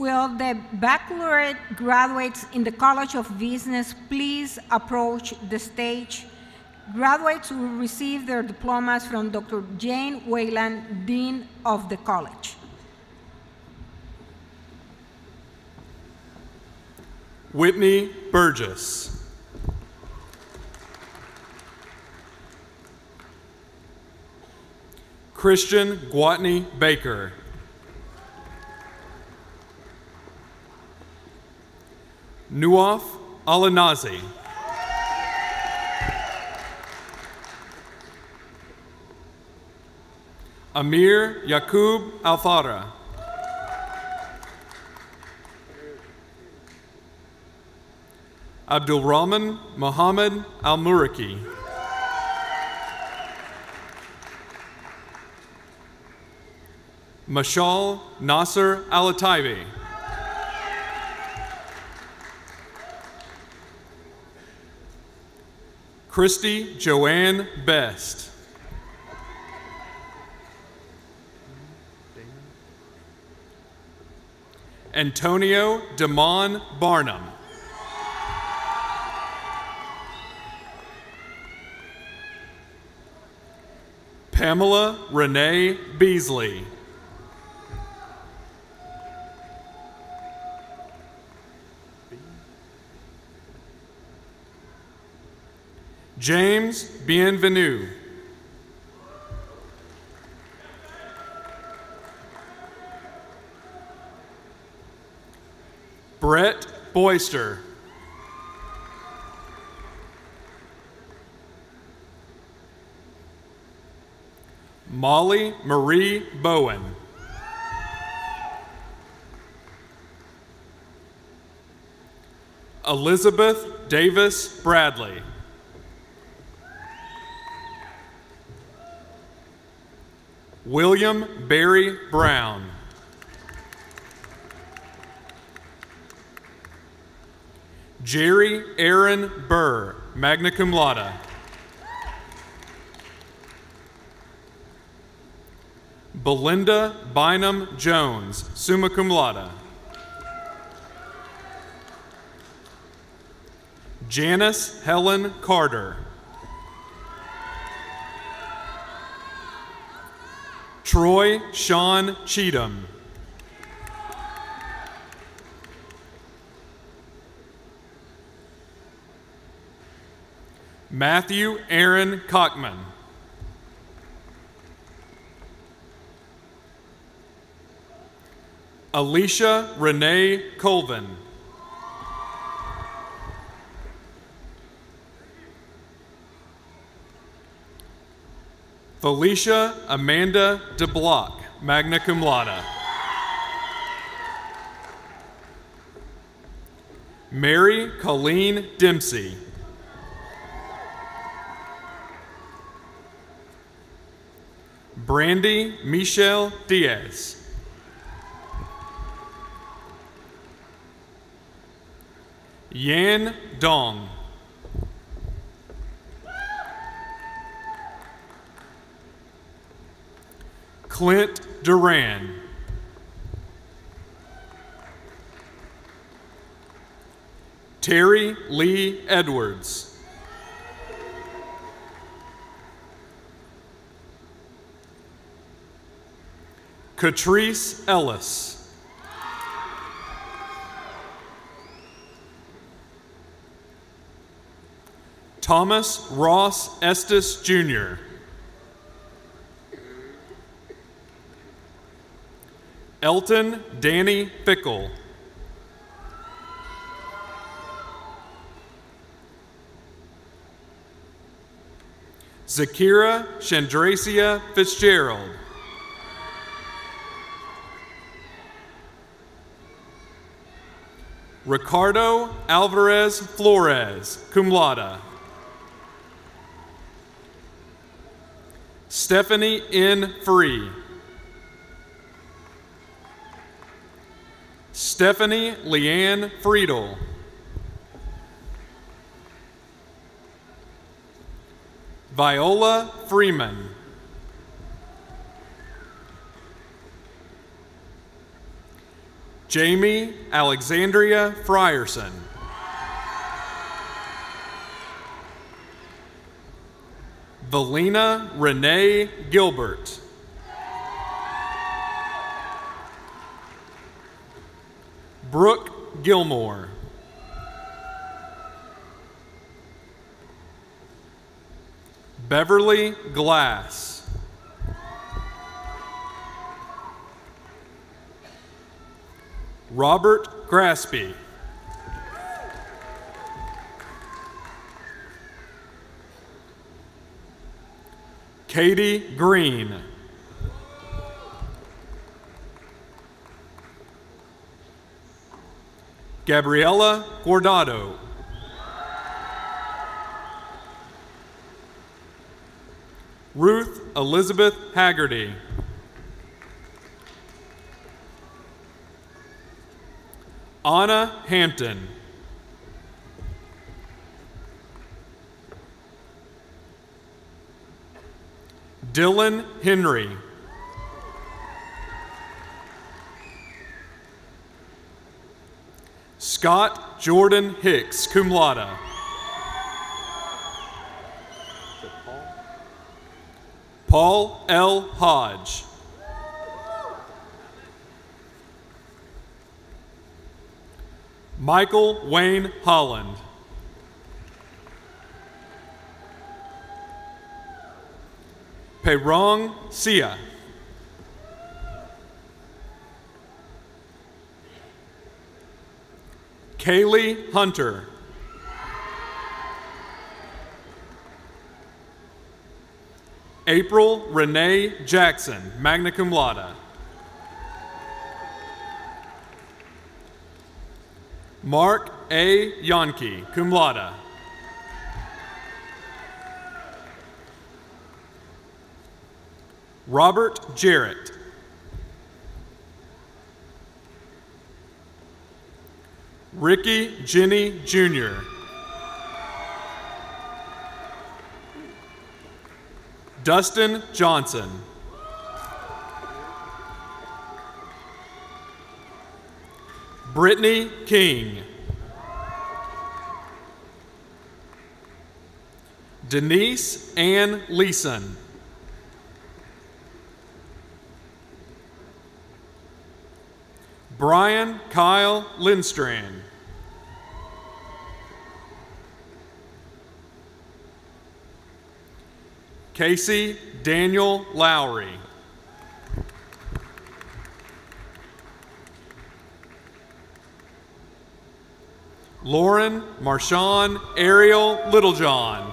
Will the baccalaureate graduates in the College of Business please approach the stage? Graduates will receive their diplomas from Dr. Jane Wayland, Dean of the College. Whitney Burgess. Christian Gwatney Baker. Nuaf Alanazi. Amir Yaqub Alfara. Abdul Rahman Muhammad Al-Muraki. Mashal Nasser Al-Ataibi. Christy Joanne Best. Antonio Damon Barnum. Pamela Renee Beasley. James Bienvenu. Brett Boyster. Molly Marie Bowen. Elizabeth Davis Bradley. William Barry Brown. Jerry Aaron Burr, magna cum laude. Belinda Bynum Jones, summa cum laude. Janice Helen Carter. Troy Sean Cheatham. Matthew Aaron Cockman. Alicia Renee Colvin. Felicia Amanda DeBlock, magna cum laude. Mary Colleen Dempsey. Brandy Michelle Diaz. Yan Dong. Clint Duran. Terry Lee Edwards. Catrice Ellis. Thomas Ross Estes Jr. Elton Danny Fickle. Zakira Chandracia Fitzgerald. Ricardo Alvarez Flores, cum laude. Stephanie N. Free. Stephanie Leanne Friedel. Viola Freeman. Jamie Alexandria Frierson. Valina Renee Gilbert. Brooke Gilmore. Beverly Glass. Robert Graspy. Katie Green. Gabriella Guardado. Ruth Elizabeth Haggerty. Anna Hampton. Dylan Henry. Scott Jordan Hicks, cum laude. Paul L. Hodge. Michael Wayne Holland. Perong Sia. Kaylee Hunter. April Renee Jackson, magna cum laude. Mark A. Yonke, cum laude. Robert Jarrett. Ricky Jenny Jr. Dustin Johnson. Brittany King. Denise Ann Leeson. Brian Kyle Lindstrand. Casey Daniel Lowry. Lauren Marshawn Ariel Littlejohn.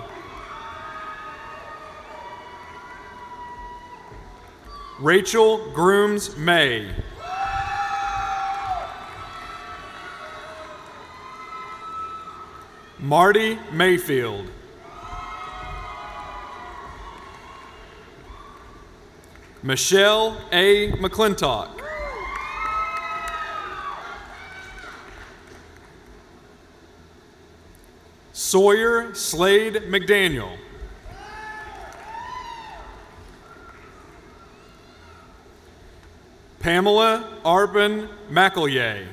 Rachel Grooms May. Marty Mayfield. Michelle A. McClintock. Sawyer Slade McDaniel. Pamela Arben McElye.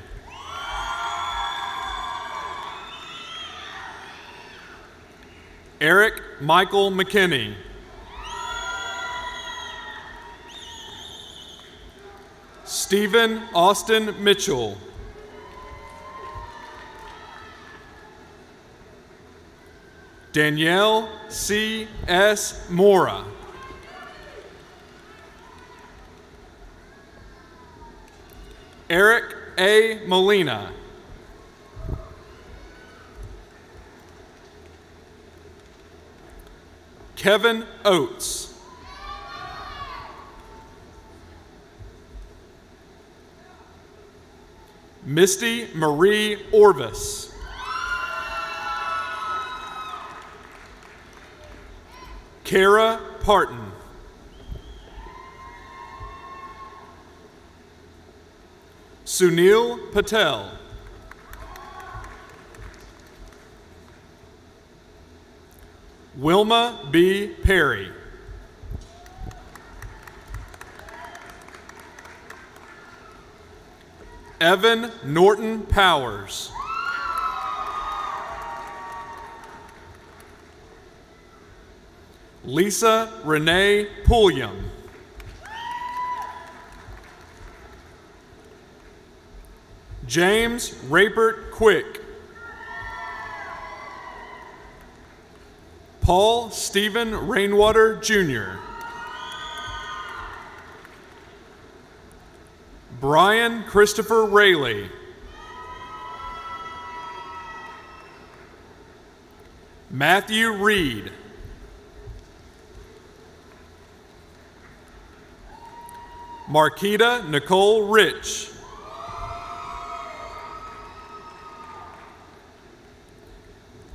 Eric Michael McKinney. Stephen Austin Mitchell. Danielle C. S. Mora. Eric A. Molina. Kevin Oates. Misty Marie Orvis. Kara Parton. Sunil Patel. Wilma B. Perry. Evan Norton Powers. Lisa Renee Pulliam. James Rapert Quick. Paul Stephen Rainwater, Jr. Brian Christopher Rayleigh. Matthew Reed. Marquita Nicole Rich.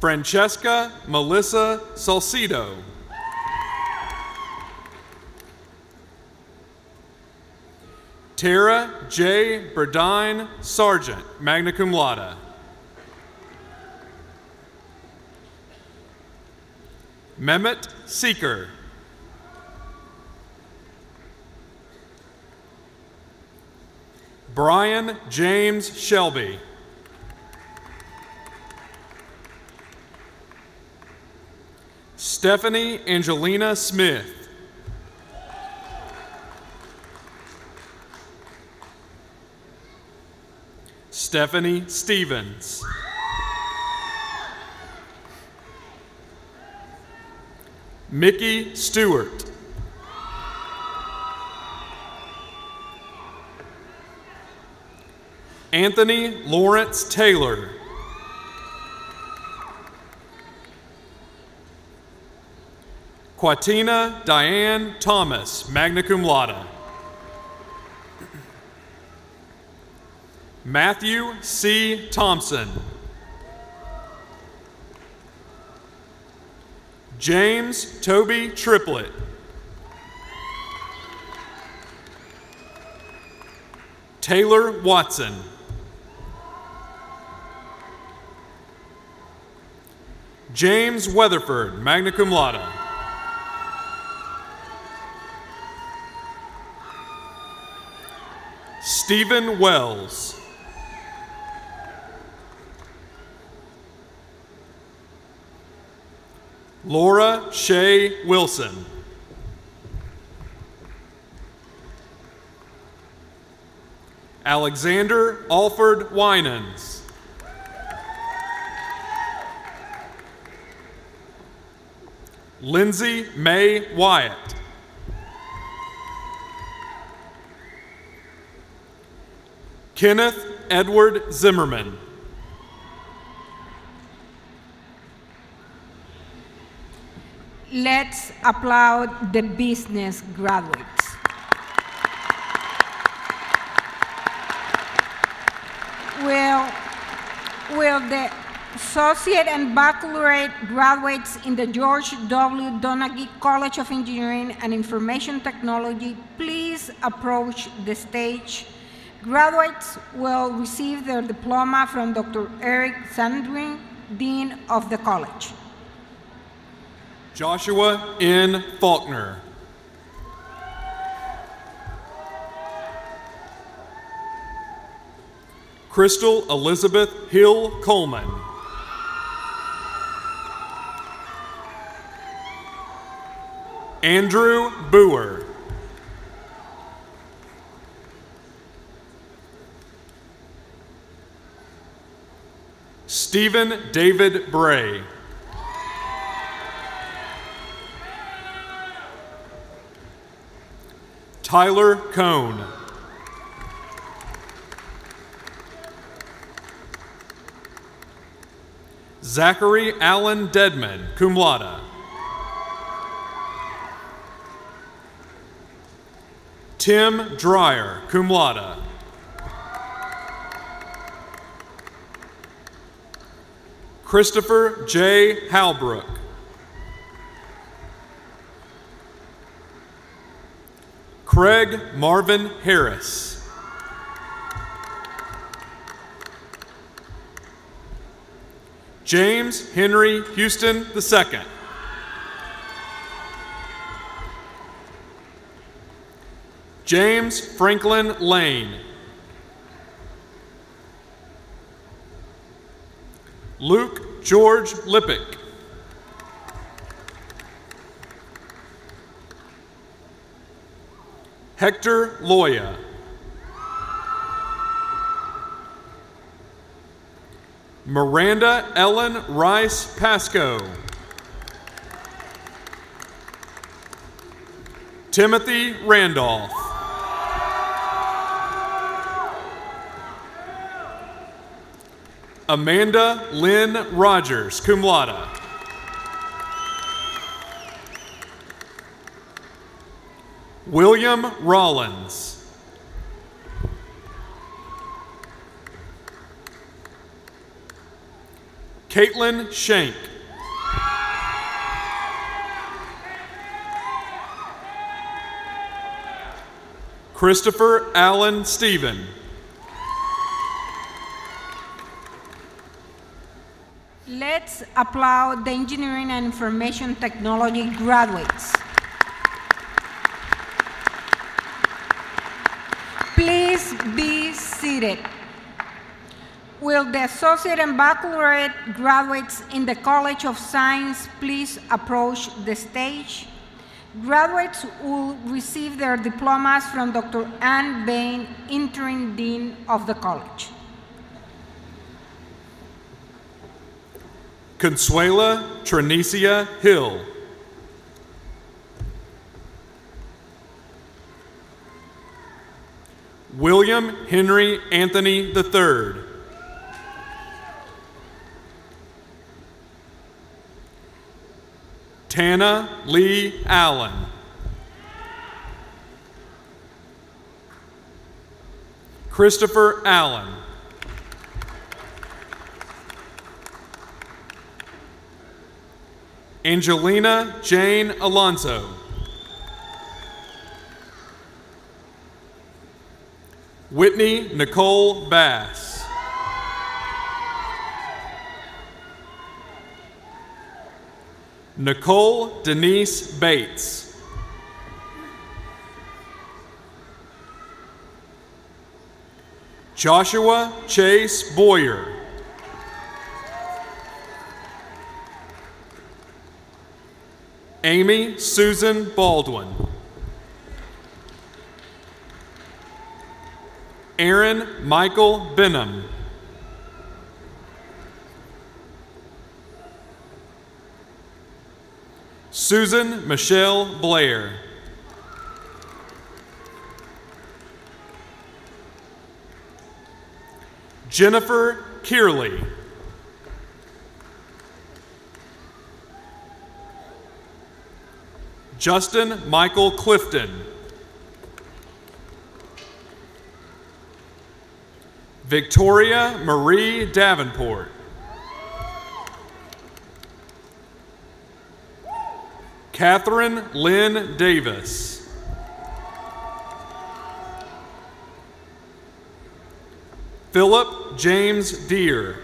Francesca Melissa Salcido. Tara J. Burdine Sargent, magna cum laude. Mehmet Seeker. Brian James Shelby. Stephanie Angelina Smith. Stephanie Stevens. Mickey Stewart. Anthony Lawrence Taylor. Quatina Diane Thomas, magna cum laude. Matthew C. Thompson. James Toby Triplett. Taylor Watson. James Weatherford, magna cum laude. Stephen Wells. Laura Shea Wilson. Alexander Alford Winans. Lindsay May Wyatt. Kenneth Edward Zimmerman. Let's applaud the business graduates. Will the associate and baccalaureate graduates in the George W. Donaghey College of Engineering and Information Technology please approach the stage? Graduates will receive their diploma from Dr. Eric Sandring, Dean of the college. Joshua N. Faulkner. Crystal Elizabeth Hill Coleman. Andrew Boer. Stephen David Bray. Tyler Cohn. Zachary Allen Deadman, cum laude. Tim Dreyer, cum laude. Christopher J. Halbrook. Craig Marvin Harris. James Henry Houston II. James Franklin Lane. Luke George Lippick. Hector Loya. Miranda Ellen Rice Pasco. Timothy Randolph. Amanda Lynn Rogers, cum laude. William Rollins. Caitlin Shank. Christopher Allen Stephen. Let's applaud the Engineering and Information Technology graduates. Please be seated. Will the Associate and Baccalaureate graduates in the College of Science please approach the stage? Graduates will receive their diplomas from Dr. Ann Bain, Interim Dean of the College. Consuela Trinicia Hill. William Henry Anthony III. Tana Lee Allen. Christopher Allen. Angelina Jane Alonso. Whitney Nicole Bass. Nicole Denise Bates. Joshua Chase Boyer. Amy Susan Baldwin. Aaron Michael Benham. Susan Michelle Blair. Jennifer Kearley. Justin Michael Clifton. Victoria Marie Davenport. Catherine Lynn Davis. Philip James Deere.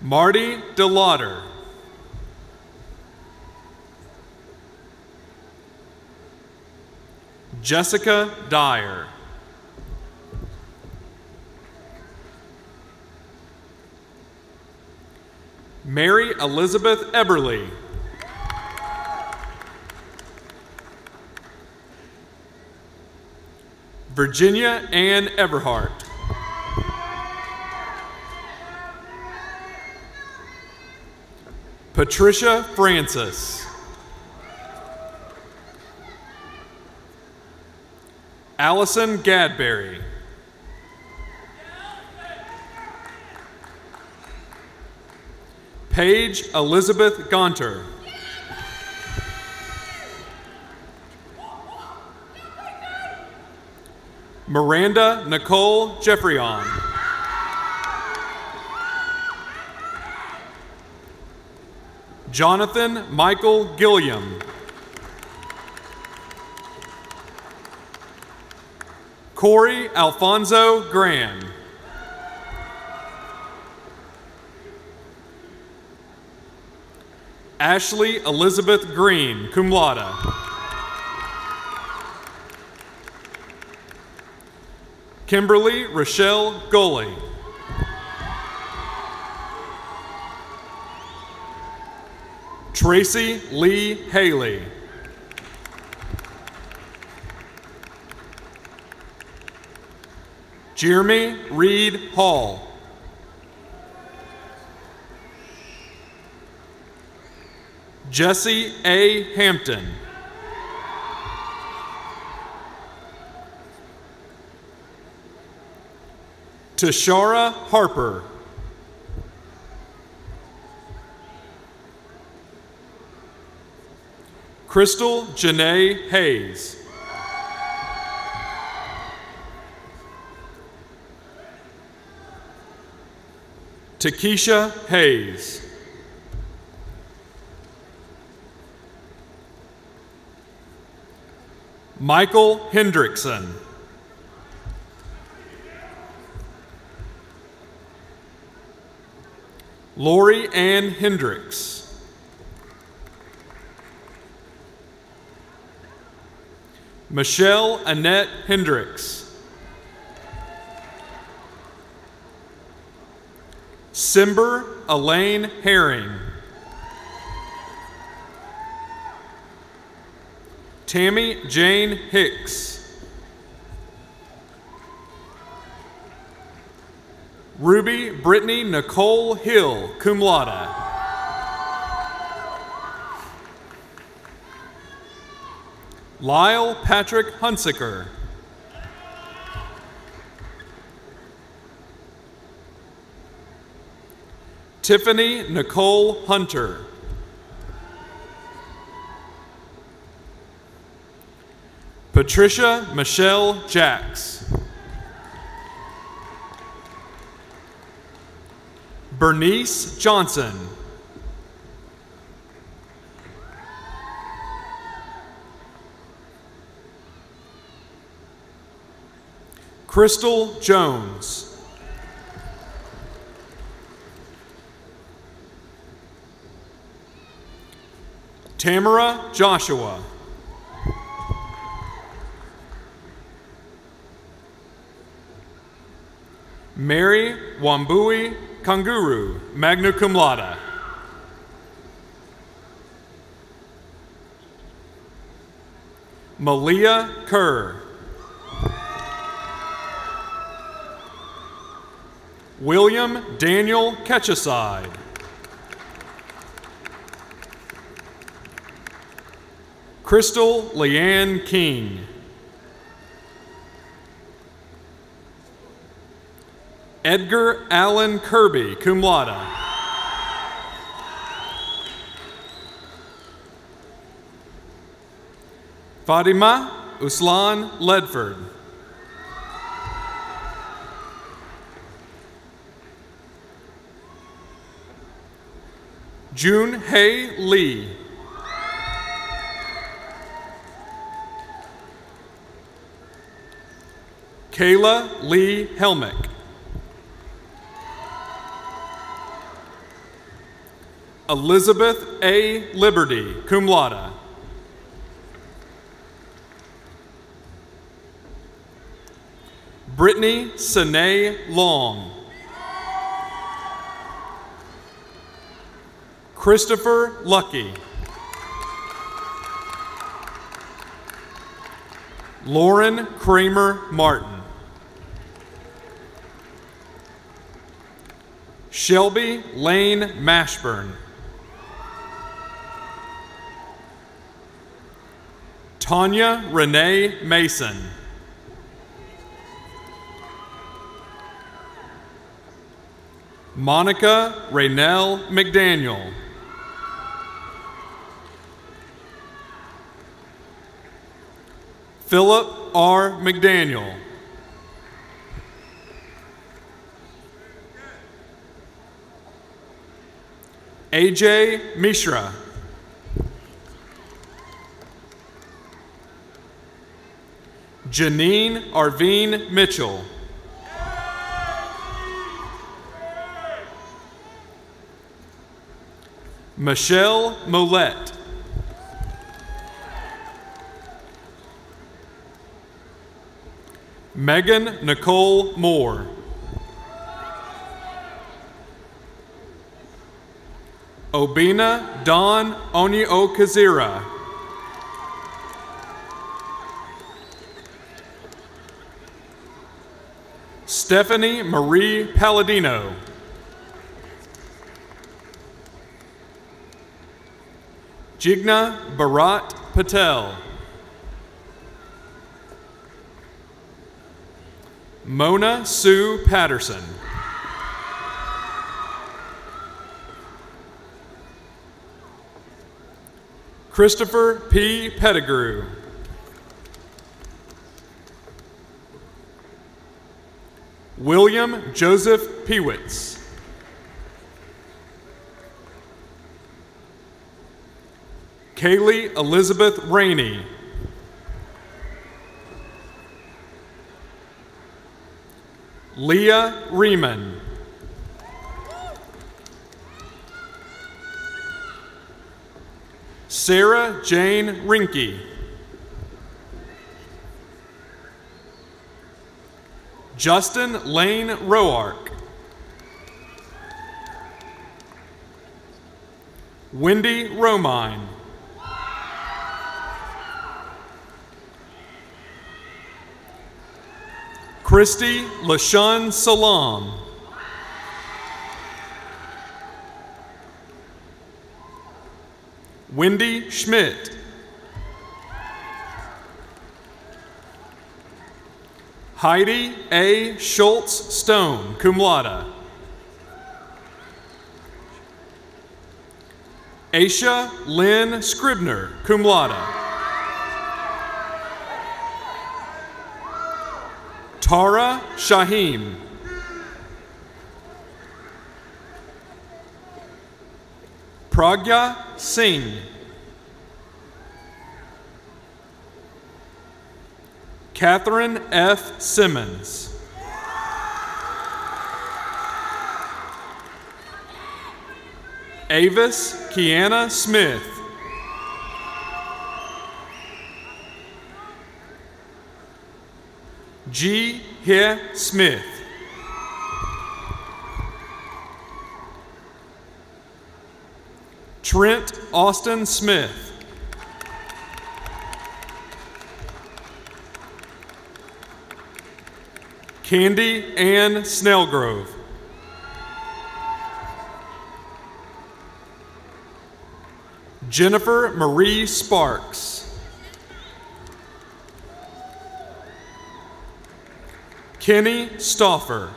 Marty DeLauder. Jessica Dyer. Mary Elizabeth Eberly. Virginia Ann Everhart. Patricia Francis. Allison Gadberry. Paige Elizabeth Gonter. Miranda Nicole Jeffreyon. Jonathan Michael Gilliam. Corey Alfonso Gran. Ashley Elizabeth Green, cum laude. Kimberly Rochelle Gully. Tracy Lee Haley. Jeremy Reed Hall. Jesse A. Hampton. Tashara Harper. Crystal Janae Hayes. Takesha Hayes. Michael Hendrickson. Lori Ann Hendricks. Michelle Annette Hendricks. Simber Elaine Herring. Tammy Jane Hicks. Ruby Brittany Nicole Hill, cum laude. Lyle Patrick Hunsaker. Tiffany Nicole Hunter. Patricia Michelle Jacks. Bernice Johnson. Crystal Jones. Tamara Joshua. Mary Wambui Kanguru, magna cum laude. Malia Kerr. William Daniel Ketcheside. Crystal Leanne King. Edgar Allen Kirby, cum laude. Fatima Uslan Ledford. June Hay Lee. Kayla Lee Helmick. Elizabeth A. Liberty, cum laude. Brittany Sine Long. Christopher Lucky. Lauren Kramer Martin. Shelby Lane Mashburn. Tanya Renee Mason. Monica Raynell McDaniel. Philip R. McDaniel. AJ Mishra. Janine Arvine Mitchell. Michelle Mollett. Megan Nicole Moore. Obina Dawn Onyeokazira. Stephanie Marie Palladino. Jigna Bharat Patel. Mona Sue Patterson. Christopher P. Pettigrew. William Joseph Pewitz. Kaylee Elizabeth Rainey. Leah Riemann. Sarah Jane Rinke. Justin Lane Roark. Wendy Romine. Christy LaShun Salam. Wendy Schmidt. Heidi A. Schultz Stone, cum laude. Aisha Lynn Scribner, cum laude. Tara Shaheem. Pragya Singh. Catherine F. Simmons. Avis Kiana Smith. G. He Smith. Trent Austin Smith. Candy Ann Snellgrove. Jennifer Marie Sparks. Kenny Stauffer.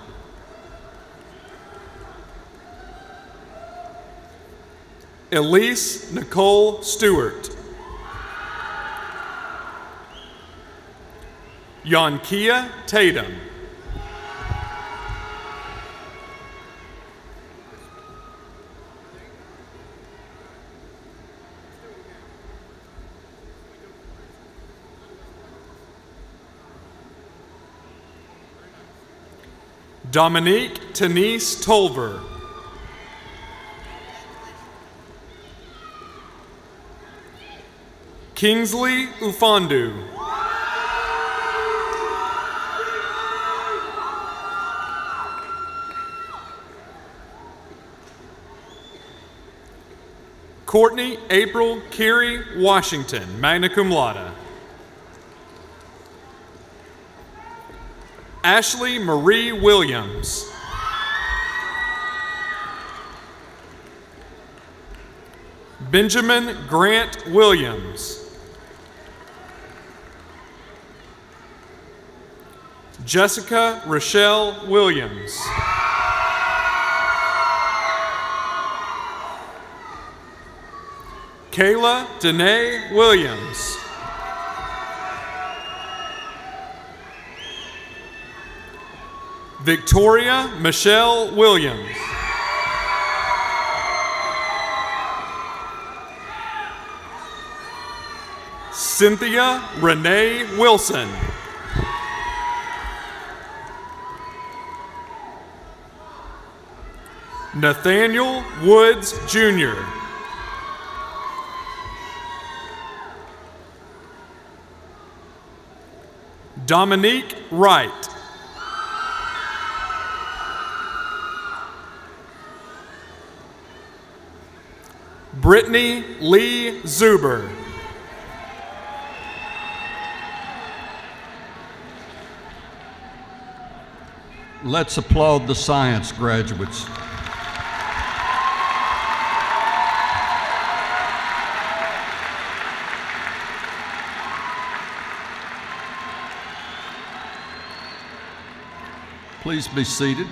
Elise Nicole Stewart. Yonkia Tatum. Dominique Tenise Tolver. Kingsley Ufandu. Courtney April Carey Washington, magna cum laude. Ashley Marie Williams. Benjamin Grant Williams. Jessica Rochelle Williams. Kayla Danae Williams. Victoria Michelle Williams. Cynthia Renee Wilson. Nathaniel Woods Jr. Dominique Wright. Brittany Lee Zuber. Let's applaud the science graduates. Please be seated.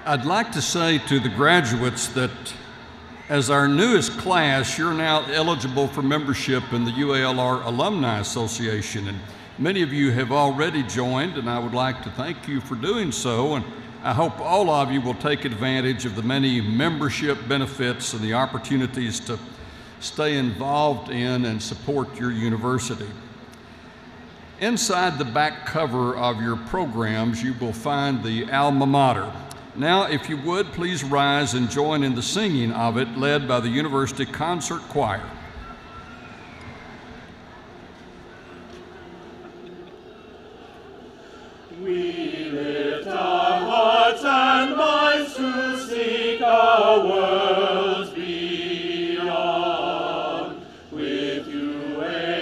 I'd like to say to the graduates that as our newest class, you're now eligible for membership in the UALR Alumni Association, and many of you have already joined, and I would like to thank you for doing so, and I hope all of you will take advantage of the many membership benefits and the opportunities to stay involved in and support your university. Inside the back cover of your programs, you will find the Alma Mater. Now, if you would, please rise and join in the singing of it, led by the University Concert Choir. We lift our hearts and minds to seek our worlds beyond. With UALR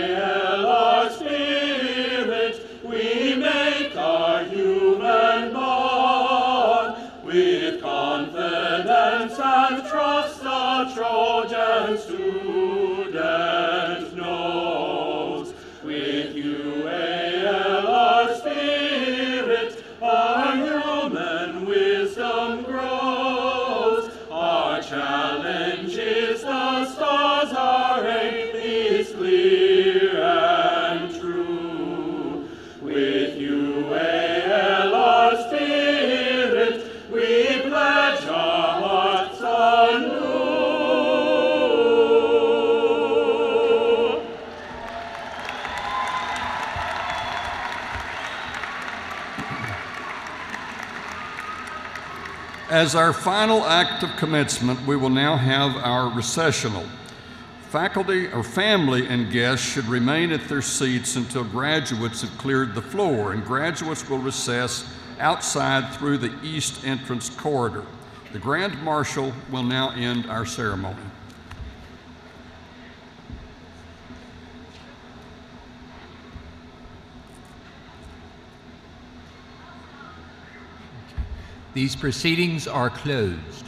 spirit, we make our human bond. With confidence and trust, the Trojan student knows. With UALR spirit, our human wisdom grows. Our challenge is the stars, our aim is clear and true. With UALR spirit, we pledge our hearts anew. As our final act of commencement, we will now have our recessional. Faculty or family and guests should remain at their seats until graduates have cleared the floor, and graduates will recess outside through the east entrance corridor. The Grand Marshal will now end our ceremony. These proceedings are closed.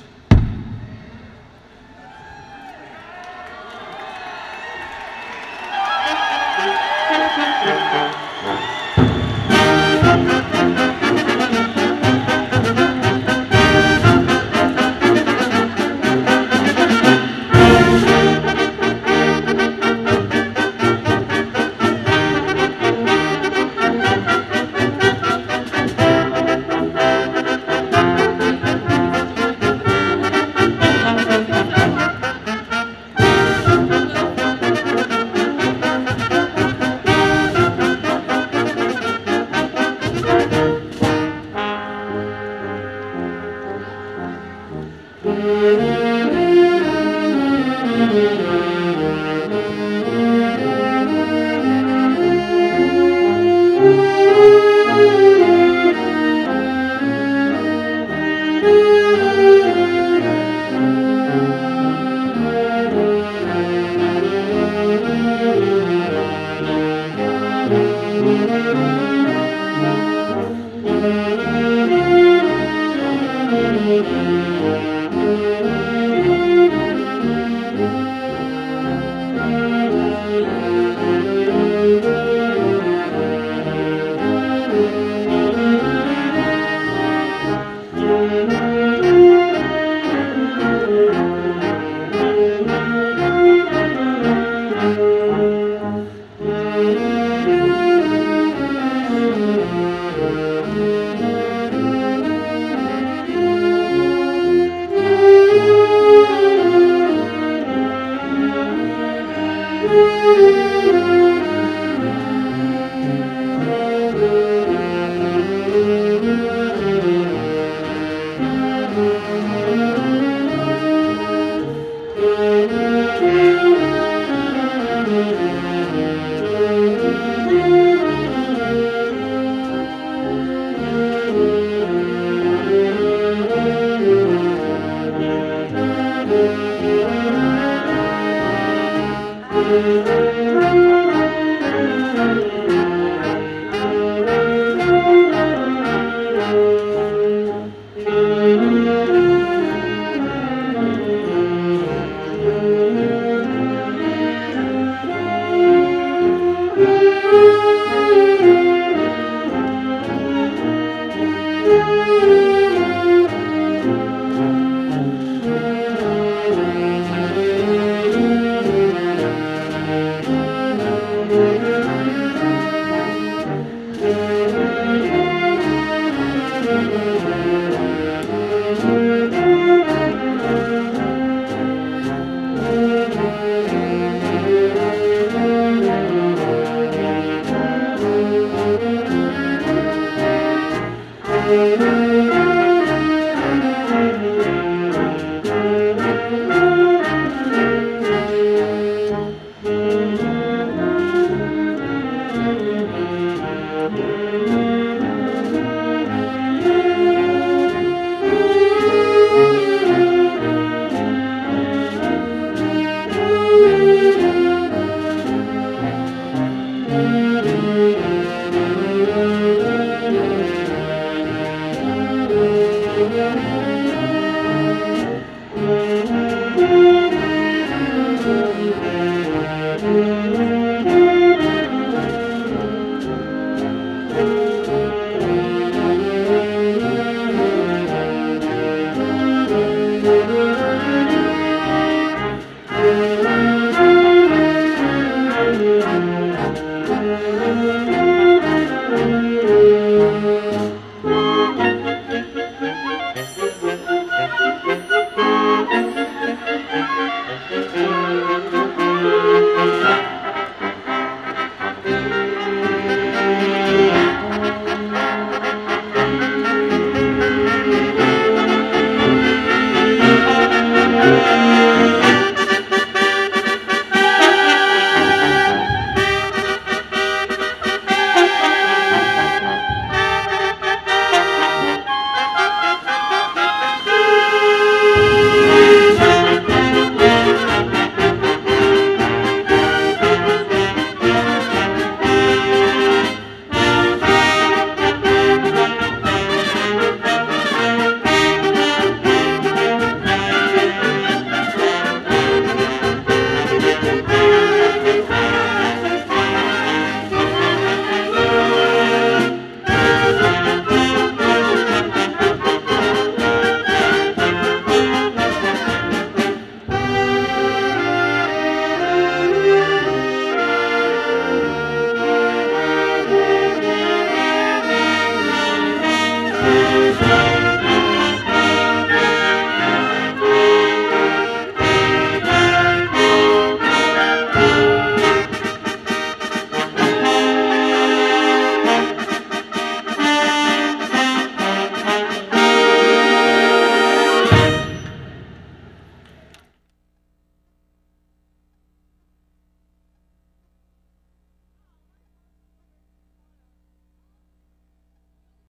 Amen.